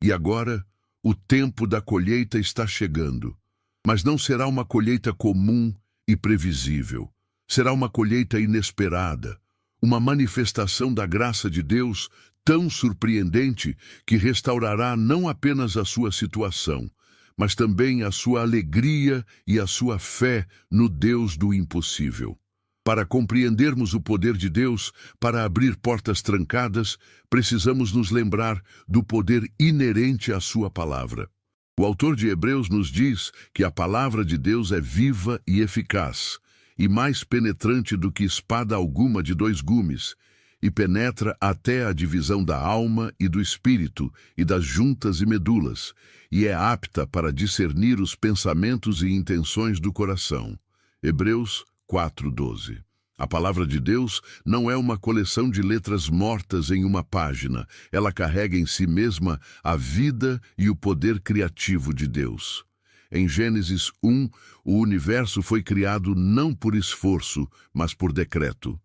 E agora, o tempo da colheita está chegando. Mas não será uma colheita comum e previsível. Será uma colheita inesperada, uma manifestação da graça de Deus tão surpreendente que restaurará não apenas a sua situação, mas também a sua alegria e a sua fé no Deus do impossível. Para compreendermos o poder de Deus para abrir portas trancadas, precisamos nos lembrar do poder inerente à sua palavra. O autor de Hebreus nos diz que a palavra de Deus é viva e eficaz, e mais penetrante do que espada alguma de 2 gumes, e penetra até a divisão da alma e do espírito e das juntas e medulas, e é apta para discernir os pensamentos e intenções do coração. Hebreus 4:12. A palavra de Deus não é uma coleção de letras mortas em uma página. Ela carrega em si mesma a vida e o poder criativo de Deus. Em Gênesis 1, o universo foi criado não por esforço, mas por decreto.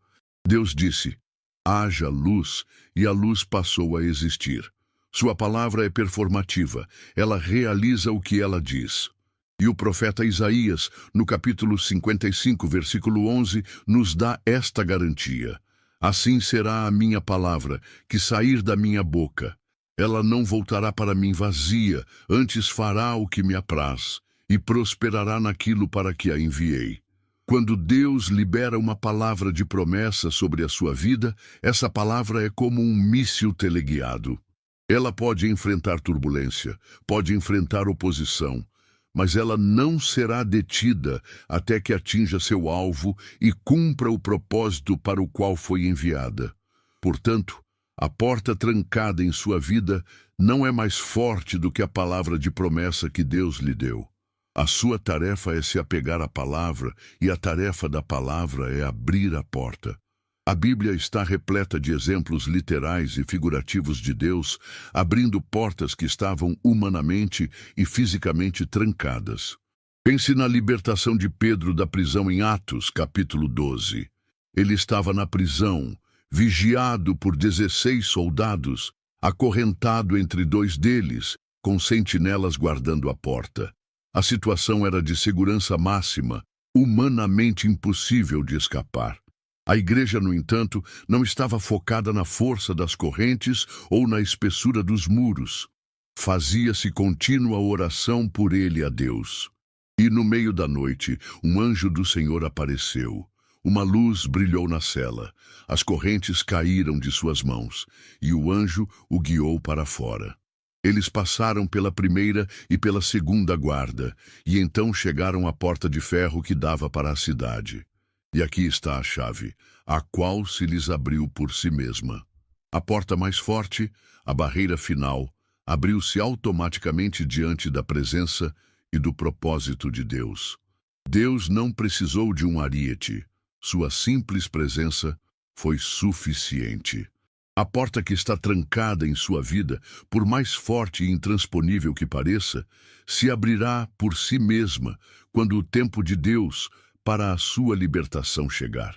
Deus disse: haja luz, e a luz passou a existir. Sua palavra é performativa, ela realiza o que ela diz. E o profeta Isaías, no capítulo 55, versículo 11, nos dá esta garantia: assim será a minha palavra, que sair da minha boca. Ela não voltará para mim vazia, antes fará o que me apraz, e prosperará naquilo para que a enviei. Quando Deus libera uma palavra de promessa sobre a sua vida, essa palavra é como um míssil teleguiado. Ela pode enfrentar turbulência, pode enfrentar oposição, mas ela não será detida até que atinja seu alvo e cumpra o propósito para o qual foi enviada. Portanto, a porta trancada em sua vida não é mais forte do que a palavra de promessa que Deus lhe deu. A sua tarefa é se apegar à palavra, e a tarefa da palavra é abrir a porta. A Bíblia está repleta de exemplos literais e figurativos de Deus abrindo portas que estavam humanamente e fisicamente trancadas. Pense na libertação de Pedro da prisão em Atos, capítulo 12. Ele estava na prisão, vigiado por 16 soldados, acorrentado entre dois deles, com sentinelas guardando a porta. A situação era de segurança máxima, humanamente impossível de escapar. A igreja, no entanto, não estava focada na força das correntes ou na espessura dos muros. Fazia-se contínua oração por ele a Deus. E no meio da noite, um anjo do Senhor apareceu. Uma luz brilhou na cela, as correntes caíram de suas mãos, e o anjo o guiou para fora. Eles passaram pela primeira e pela segunda guarda, e então chegaram à porta de ferro que dava para a cidade. E aqui está a chave, a qual se lhes abriu por si mesma. A porta mais forte, a barreira final, abriu-se automaticamente diante da presença e do propósito de Deus. Deus não precisou de um ariete. Sua simples presença foi suficiente. A porta que está trancada em sua vida, por mais forte e intransponível que pareça, se abrirá por si mesma quando o tempo de Deus para a sua libertação chegar.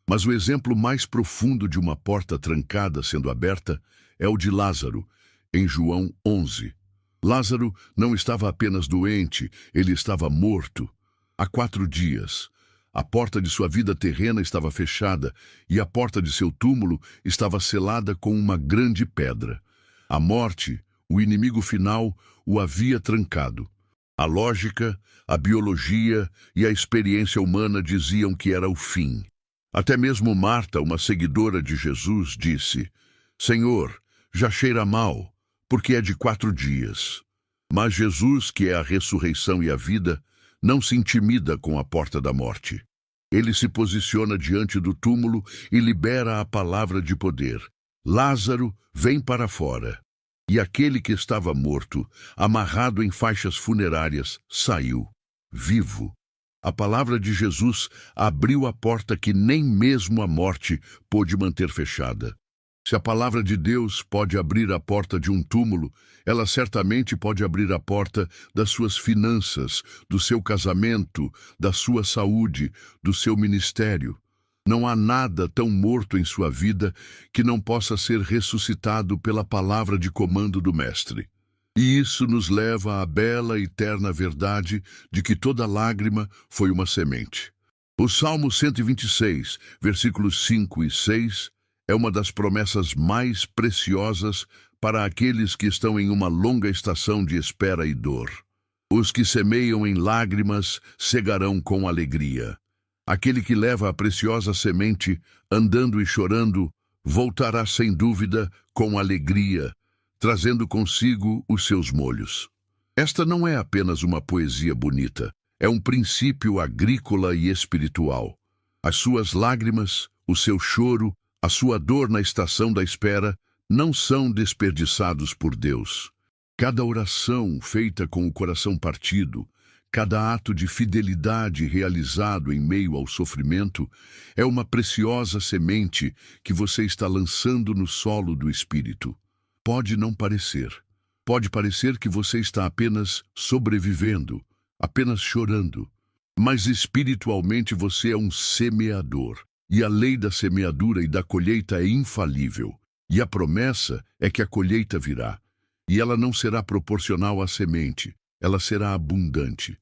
Mas o exemplo mais profundo de uma porta trancada sendo aberta é o de Lázaro, em João 11. Lázaro não estava apenas doente, ele estava morto. Há 4 dias. A porta de sua vida terrena estava fechada e a porta de seu túmulo estava selada com uma grande pedra. A morte, o inimigo final, o havia trancado. A lógica, a biologia e a experiência humana diziam que era o fim. Até mesmo Marta, uma seguidora de Jesus, disse: Senhor, já cheira mal, porque é de 4 dias. Mas Jesus, que é a ressurreição e a vida, não se intimida com a porta da morte. Ele se posiciona diante do túmulo e libera a palavra de poder. Lázaro, vem para fora. E aquele que estava morto, amarrado em faixas funerárias, saiu, vivo. A palavra de Jesus abriu a porta que nem mesmo a morte pôde manter fechada. Se a palavra de Deus pode abrir a porta de um túmulo, ela certamente pode abrir a porta das suas finanças, do seu casamento, da sua saúde, do seu ministério. Não há nada tão morto em sua vida que não possa ser ressuscitado pela palavra de comando do Mestre. E isso nos leva à bela e eterna verdade de que toda lágrima foi uma semente. O Salmo 126, versículos 5 e 6, é uma das promessas mais preciosas para aqueles que estão em uma longa estação de espera e dor. Os que semeiam em lágrimas cegarão com alegria. Aquele que leva a preciosa semente, andando e chorando, voltará sem dúvida com alegria, trazendo consigo os seus molhos. Esta não é apenas uma poesia bonita, é um princípio agrícola e espiritual. As suas lágrimas, o seu choro, a sua dor na estação da espera não são desperdiçados por Deus. Cada oração feita com o coração partido, cada ato de fidelidade realizado em meio ao sofrimento é uma preciosa semente que você está lançando no solo do Espírito. Pode não parecer. Pode parecer que você está apenas sobrevivendo, apenas chorando. Mas espiritualmente você é um semeador. E a lei da semeadura e da colheita é infalível. E a promessa é que a colheita virá. E ela não será proporcional à semente, ela será abundante.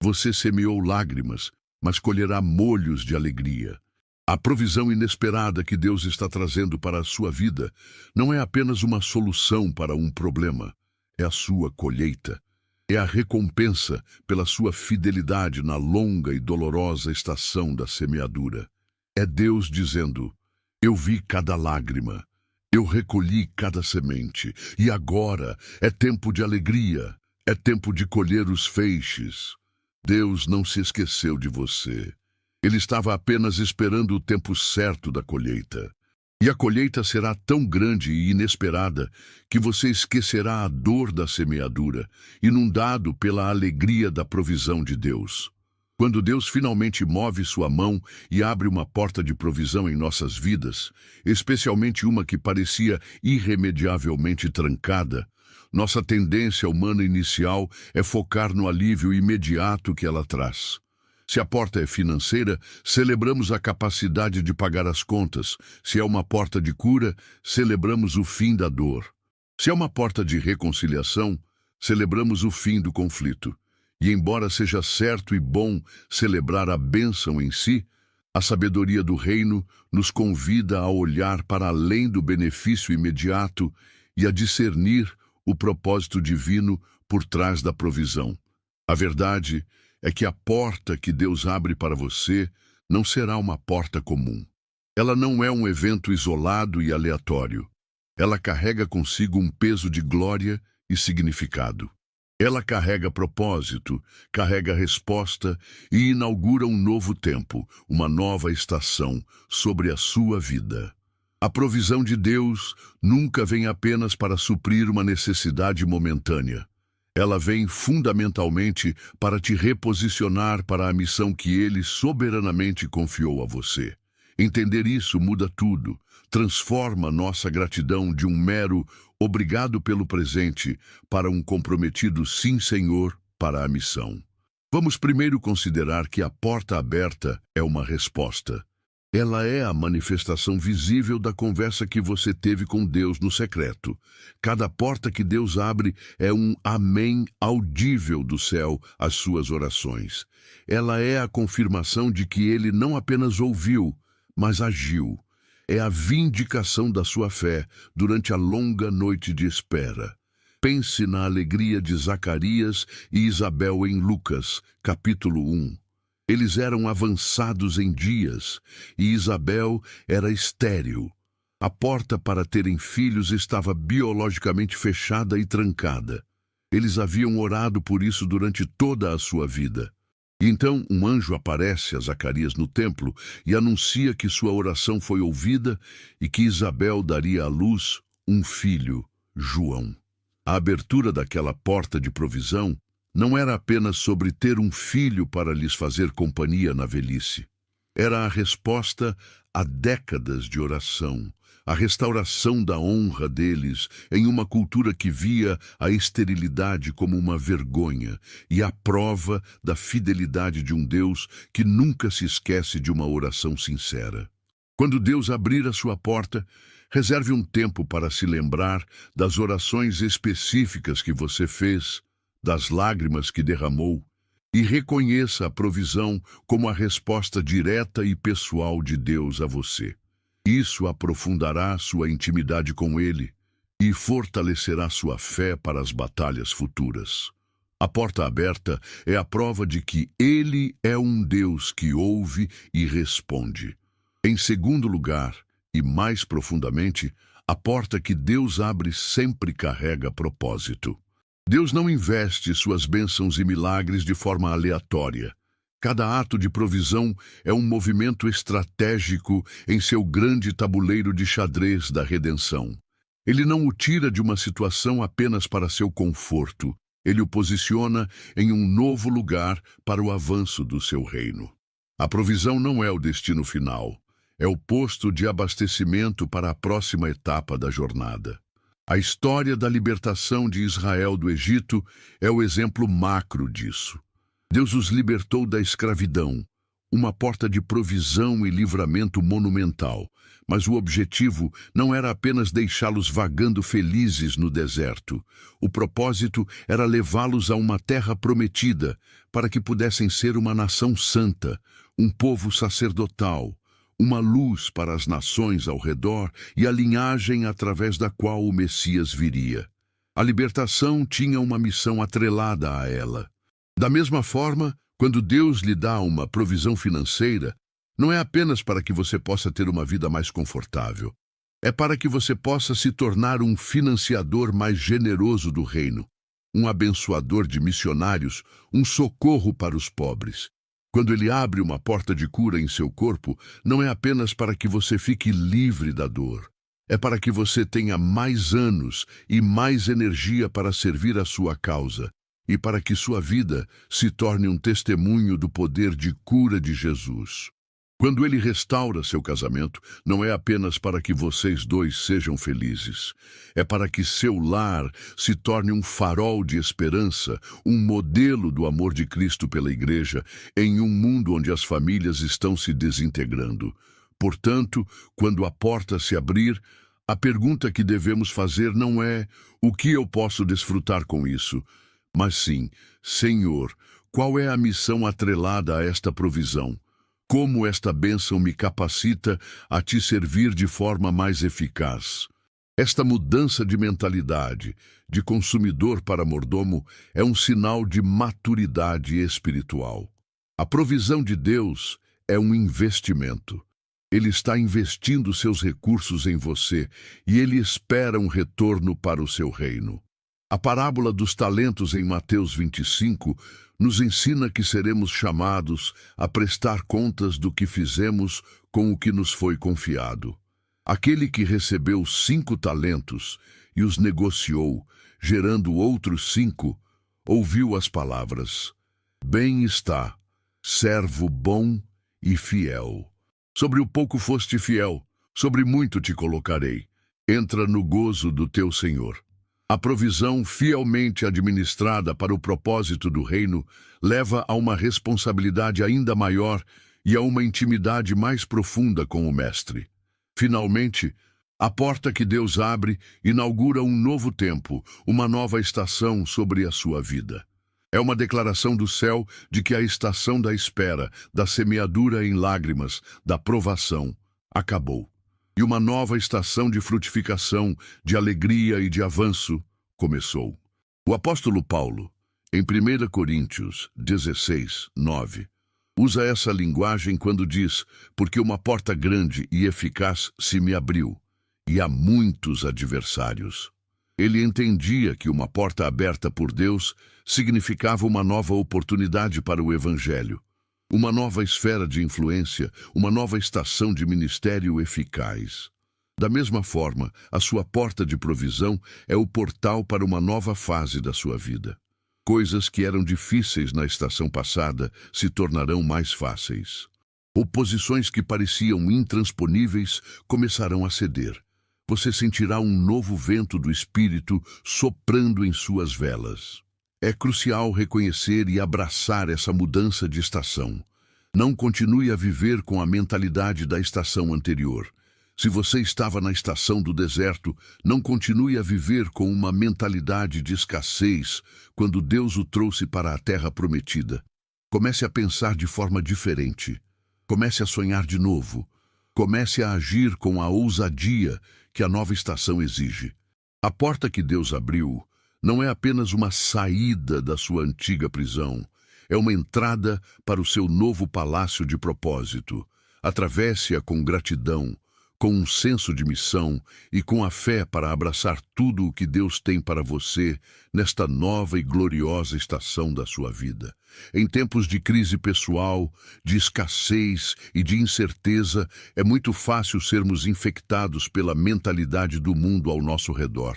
Você semeou lágrimas, mas colherá molhos de alegria. A provisão inesperada que Deus está trazendo para a sua vida não é apenas uma solução para um problema, é a sua colheita. É a recompensa pela sua fidelidade na longa e dolorosa estação da semeadura. É Deus dizendo: eu vi cada lágrima, eu recolhi cada semente, e agora é tempo de alegria, É tempo de colher os feixes. Deus não se esqueceu de você. Ele estava apenas esperando o tempo certo da colheita. E a colheita será tão grande e inesperada que você esquecerá a dor da semeadura, inundado pela alegria da provisão de Deus. Quando Deus finalmente move sua mão e abre uma porta de provisão em nossas vidas, especialmente uma que parecia irremediavelmente trancada, nossa tendência humana inicial é focar no alívio imediato que ela traz. Se a porta é financeira, celebramos a capacidade de pagar as contas. Se é uma porta de cura, celebramos o fim da dor. Se é uma porta de reconciliação, celebramos o fim do conflito. E embora seja certo e bom celebrar a bênção em si, a sabedoria do reino nos convida a olhar para além do benefício imediato e a discernir o propósito divino por trás da provisão. A verdade é que a porta que Deus abre para você não será uma porta comum. Ela não é um evento isolado e aleatório. Ela carrega consigo um peso de glória e significado. Ela carrega propósito, carrega resposta e inaugura um novo tempo, uma nova estação sobre a sua vida. A provisão de Deus nunca vem apenas para suprir uma necessidade momentânea. Ela vem fundamentalmente para te reposicionar para a missão que Ele soberanamente confiou a você. Entender isso muda tudo, transforma nossa gratidão de um mero obrigado pelo presente para um comprometido sim, Senhor, para a missão. Vamos primeiro considerar que a porta aberta é uma resposta. Ela é a manifestação visível da conversa que você teve com Deus no secreto. Cada porta que Deus abre é um amém audível do céu às suas orações. Ela é a confirmação de que Ele não apenas ouviu, mas agiu. É a vindicação da sua fé durante a longa noite de espera. Pense na alegria de Zacarias e Isabel em Lucas, capítulo 1. Eles eram avançados em dias, e Isabel era estéril. A porta para terem filhos estava biologicamente fechada e trancada. Eles haviam orado por isso durante toda a sua vida. E então um anjo aparece a Zacarias no templo e anuncia que sua oração foi ouvida e que Isabel daria à luz um filho, João. A abertura daquela porta de provisão não era apenas sobre ter um filho para lhes fazer companhia na velhice. Era a resposta a décadas de oração, a restauração da honra deles em uma cultura que via a esterilidade como uma vergonha e a prova da fidelidade de um Deus que nunca se esquece de uma oração sincera. Quando Deus abrir a sua porta, reserve um tempo para se lembrar das orações específicas que você fez, das lágrimas que derramou, e reconheça a provisão como a resposta direta e pessoal de Deus a você. Isso aprofundará sua intimidade com Ele e fortalecerá sua fé para as batalhas futuras. A porta aberta é a prova de que Ele é um Deus que ouve e responde. Em segundo lugar, e mais profundamente, a porta que Deus abre sempre carrega propósito. Deus não investe suas bênçãos e milagres de forma aleatória. Cada ato de provisão é um movimento estratégico em seu grande tabuleiro de xadrez da redenção. Ele não o tira de uma situação apenas para seu conforto. Ele o posiciona em um novo lugar para o avanço do seu reino. A provisão não é o destino final. É o posto de abastecimento para a próxima etapa da jornada. A história da libertação de Israel do Egito é o exemplo macro disso. Deus os libertou da escravidão, uma porta de provisão e livramento monumental, mas o objetivo não era apenas deixá-los vagando felizes no deserto. O propósito era levá-los a uma terra prometida, para que pudessem ser uma nação santa, um povo sacerdotal, uma luz para as nações ao redor e a linhagem através da qual o Messias viria. A libertação tinha uma missão atrelada a ela. Da mesma forma, quando Deus lhe dá uma provisão financeira, não é apenas para que você possa ter uma vida mais confortável. É para que você possa se tornar um financiador mais generoso do reino, um abençoador de missionários, um socorro para os pobres. Quando ele abre uma porta de cura em seu corpo, não é apenas para que você fique livre da dor. É para que você tenha mais anos e mais energia para servir a sua causa e para que sua vida se torne um testemunho do poder de cura de Jesus. Quando ele restaura seu casamento, não é apenas para que vocês dois sejam felizes. É para que seu lar se torne um farol de esperança, um modelo do amor de Cristo pela igreja, em um mundo onde as famílias estão se desintegrando. Portanto, quando a porta se abrir, a pergunta que devemos fazer não é o que eu posso desfrutar com isso, mas sim, Senhor, qual é a missão atrelada a esta provisão? Como esta bênção me capacita a te servir de forma mais eficaz? Esta mudança de mentalidade, de consumidor para mordomo, é um sinal de maturidade espiritual. A provisão de Deus é um investimento. Ele está investindo seus recursos em você e ele espera um retorno para o seu reino. A parábola dos talentos em Mateus 25 nos ensina que seremos chamados a prestar contas do que fizemos com o que nos foi confiado. Aquele que recebeu 5 talentos e os negociou, gerando outros 5, ouviu as palavras: "Bem está, servo bom e fiel. Sobre o pouco foste fiel, sobre muito te colocarei. Entra no gozo do teu Senhor." A provisão fielmente administrada para o propósito do reino leva a uma responsabilidade ainda maior e a uma intimidade mais profunda com o Mestre. Finalmente, a porta que Deus abre inaugura um novo tempo, uma nova estação sobre a sua vida. É uma declaração do céu de que a estação da espera, da semeadura em lágrimas, da provação, acabou. E uma nova estação de frutificação, de alegria e de avanço começou. O apóstolo Paulo, em 1 Coríntios 16, 9, usa essa linguagem quando diz: "Porque uma porta grande e eficaz se me abriu, e há muitos adversários." Ele entendia que uma porta aberta por Deus significava uma nova oportunidade para o Evangelho, uma nova esfera de influência, uma nova estação de ministério eficaz. Da mesma forma, a sua porta de provisão é o portal para uma nova fase da sua vida. Coisas que eram difíceis na estação passada se tornarão mais fáceis. Oposições que pareciam intransponíveis começarão a ceder. Você sentirá um novo vento do Espírito soprando em suas velas. É crucial reconhecer e abraçar essa mudança de estação. Não continue a viver com a mentalidade da estação anterior. Se você estava na estação do deserto, não continue a viver com uma mentalidade de escassez quando Deus o trouxe para a terra prometida. Comece a pensar de forma diferente. Comece a sonhar de novo. Comece a agir com a ousadia que a nova estação exige. A porta que Deus abriu não é apenas uma saída da sua antiga prisão, é uma entrada para o seu novo palácio de propósito. Atravesse-a com gratidão, com um senso de missão e com a fé para abraçar tudo o que Deus tem para você nesta nova e gloriosa estação da sua vida. Em tempos de crise pessoal, de escassez e de incerteza, é muito fácil sermos infectados pela mentalidade do mundo ao nosso redor.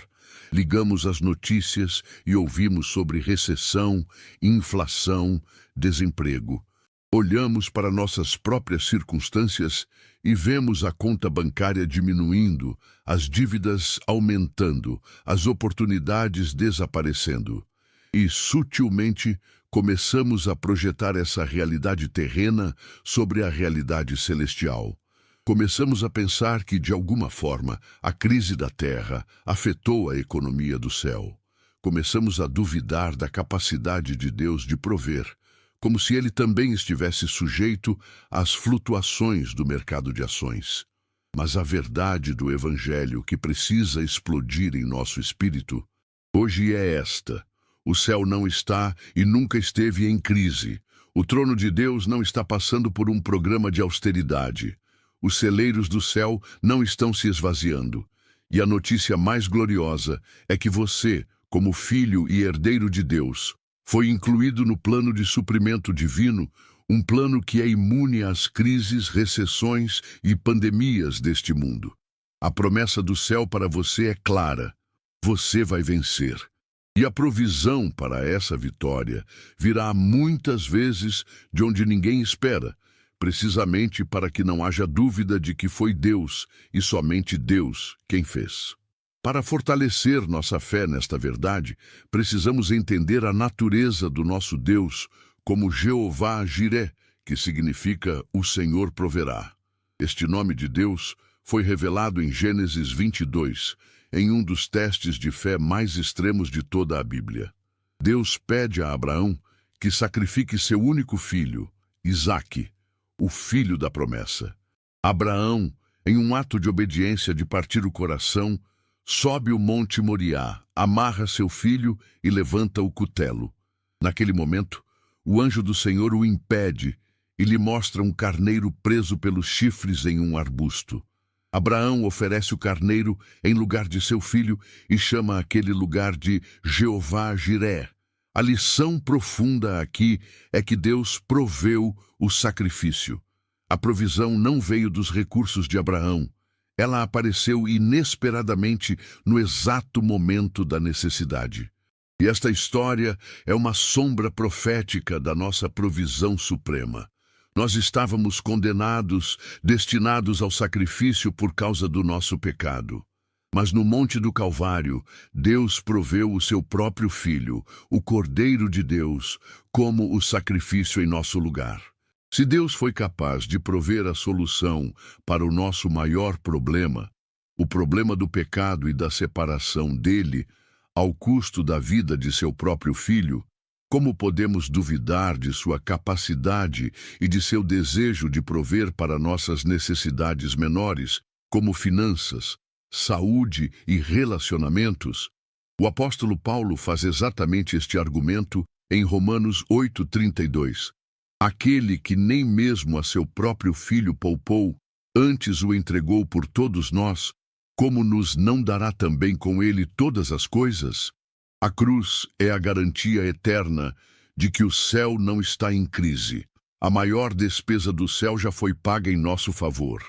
Ligamos as notícias e ouvimos sobre recessão, inflação, desemprego. Olhamos para nossas próprias circunstâncias e vemos a conta bancária diminuindo, as dívidas aumentando, as oportunidades desaparecendo. E, sutilmente, começamos a projetar essa realidade terrena sobre a realidade celestial. Começamos a pensar que, de alguma forma, a crise da terra afetou a economia do céu. Começamos a duvidar da capacidade de Deus de prover, como se ele também estivesse sujeito às flutuações do mercado de ações. Mas a verdade do Evangelho que precisa explodir em nosso espírito hoje é esta: o céu não está e nunca esteve em crise. O trono de Deus não está passando por um programa de austeridade. Os celeiros do céu não estão se esvaziando. E a notícia mais gloriosa é que você, como filho e herdeiro de Deus, foi incluído no plano de suprimento divino, um plano que é imune às crises, recessões e pandemias deste mundo. A promessa do céu para você é clara: você vai vencer. E a provisão para essa vitória virá muitas vezes de onde ninguém espera, precisamente para que não haja dúvida de que foi Deus e somente Deus quem fez. Para fortalecer nossa fé nesta verdade, precisamos entender a natureza do nosso Deus como Jeová Jiré, que significa o Senhor proverá. Este nome de Deus foi revelado em Gênesis 22, em um dos testes de fé mais extremos de toda a Bíblia. Deus pede a Abraão que sacrifique seu único filho, Isaque, o filho da promessa. Abraão, em um ato de obediência de partir o coração, sobe o monte Moriá, amarra seu filho e levanta o cutelo. Naquele momento, o anjo do Senhor o impede e lhe mostra um carneiro preso pelos chifres em um arbusto. Abraão oferece o carneiro em lugar de seu filho e chama aquele lugar de Jeová Jiré. A lição profunda aqui é que Deus proveu o sacrifício. A provisão não veio dos recursos de Abraão. Ela apareceu inesperadamente no exato momento da necessidade. E esta história é uma sombra profética da nossa provisão suprema. Nós estávamos condenados, destinados ao sacrifício por causa do nosso pecado. Mas no Monte do Calvário, Deus proveu o seu próprio Filho, o Cordeiro de Deus, como o sacrifício em nosso lugar. Se Deus foi capaz de prover a solução para o nosso maior problema, o problema do pecado e da separação dele, ao custo da vida de seu próprio Filho, como podemos duvidar de sua capacidade e de seu desejo de prover para nossas necessidades menores, como finanças, saúde e relacionamentos? O apóstolo Paulo faz exatamente este argumento em Romanos 8:32. Aquele que nem mesmo a seu próprio filho poupou, antes o entregou por todos nós, como nos não dará também com ele todas as coisas? A cruz é a garantia eterna de que o céu não está em crise. A maior despesa do céu já foi paga em nosso favor.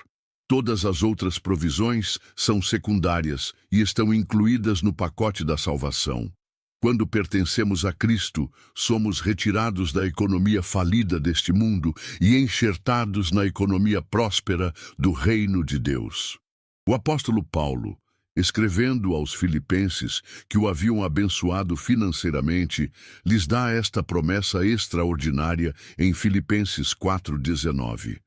Todas as outras provisões são secundárias e estão incluídas no pacote da salvação. Quando pertencemos a Cristo, somos retirados da economia falida deste mundo e enxertados na economia próspera do reino de Deus. O apóstolo Paulo, escrevendo aos filipenses que o haviam abençoado financeiramente, lhes dá esta promessa extraordinária em Filipenses 4:19.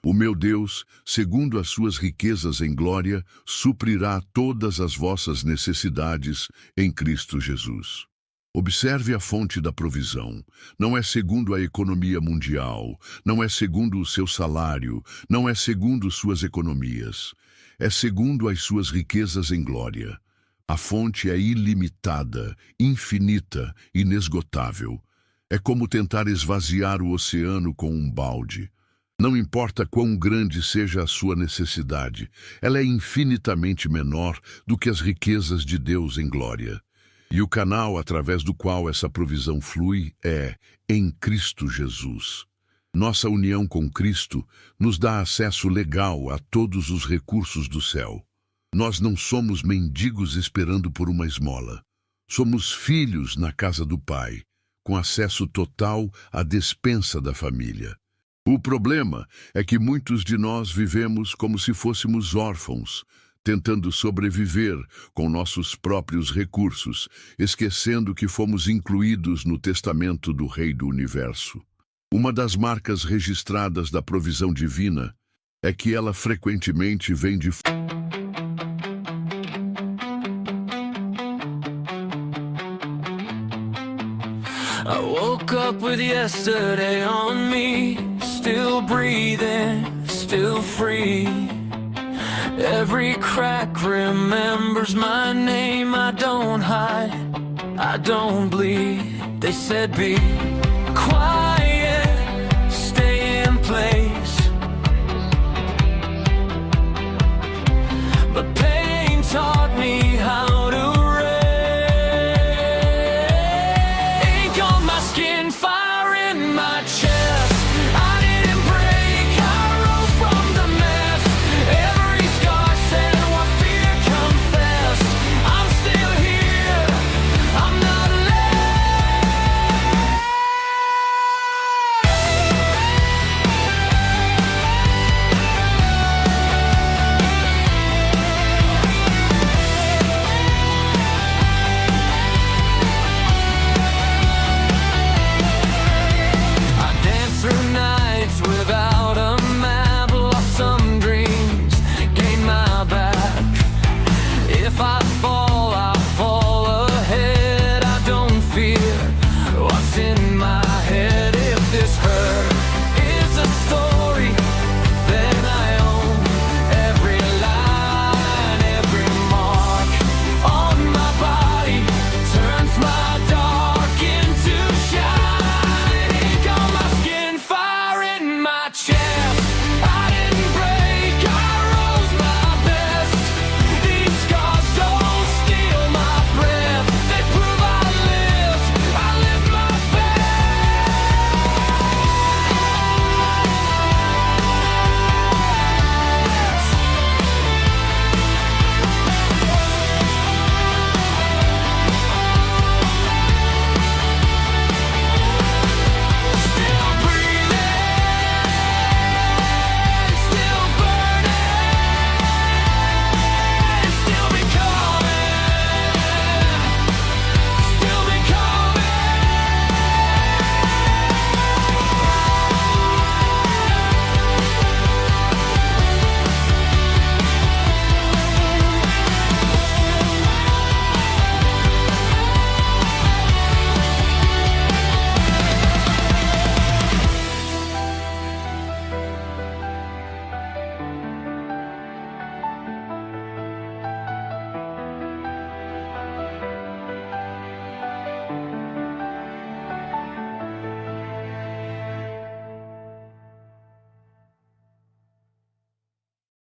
O meu Deus, segundo as suas riquezas em glória, suprirá todas as vossas necessidades em Cristo Jesus. Observe a fonte da provisão. Não é segundo a economia mundial, não é segundo o seu salário, não é segundo suas economias. É segundo as suas riquezas em glória. A fonte é ilimitada, infinita, inesgotável. É como tentar esvaziar o oceano com um balde. Não importa quão grande seja a sua necessidade, ela é infinitamente menor do que as riquezas de Deus em glória. E o canal através do qual essa provisão flui é em Cristo Jesus. Nossa união com Cristo nos dá acesso legal a todos os recursos do céu. Nós não somos mendigos esperando por uma esmola. Somos filhos na casa do Pai, com acesso total à despensa da família. O problema é que muitos de nós vivemos como se fôssemos órfãos, tentando sobreviver com nossos próprios recursos, esquecendo que fomos incluídos no testamento do Rei do Universo. Uma das marcas registradas da provisão divina é que ela frequentemente vem de I woke up with yesterday on me, still breathing, still free. Every crack remembers my name. I don't hide, I don't bleed. They said be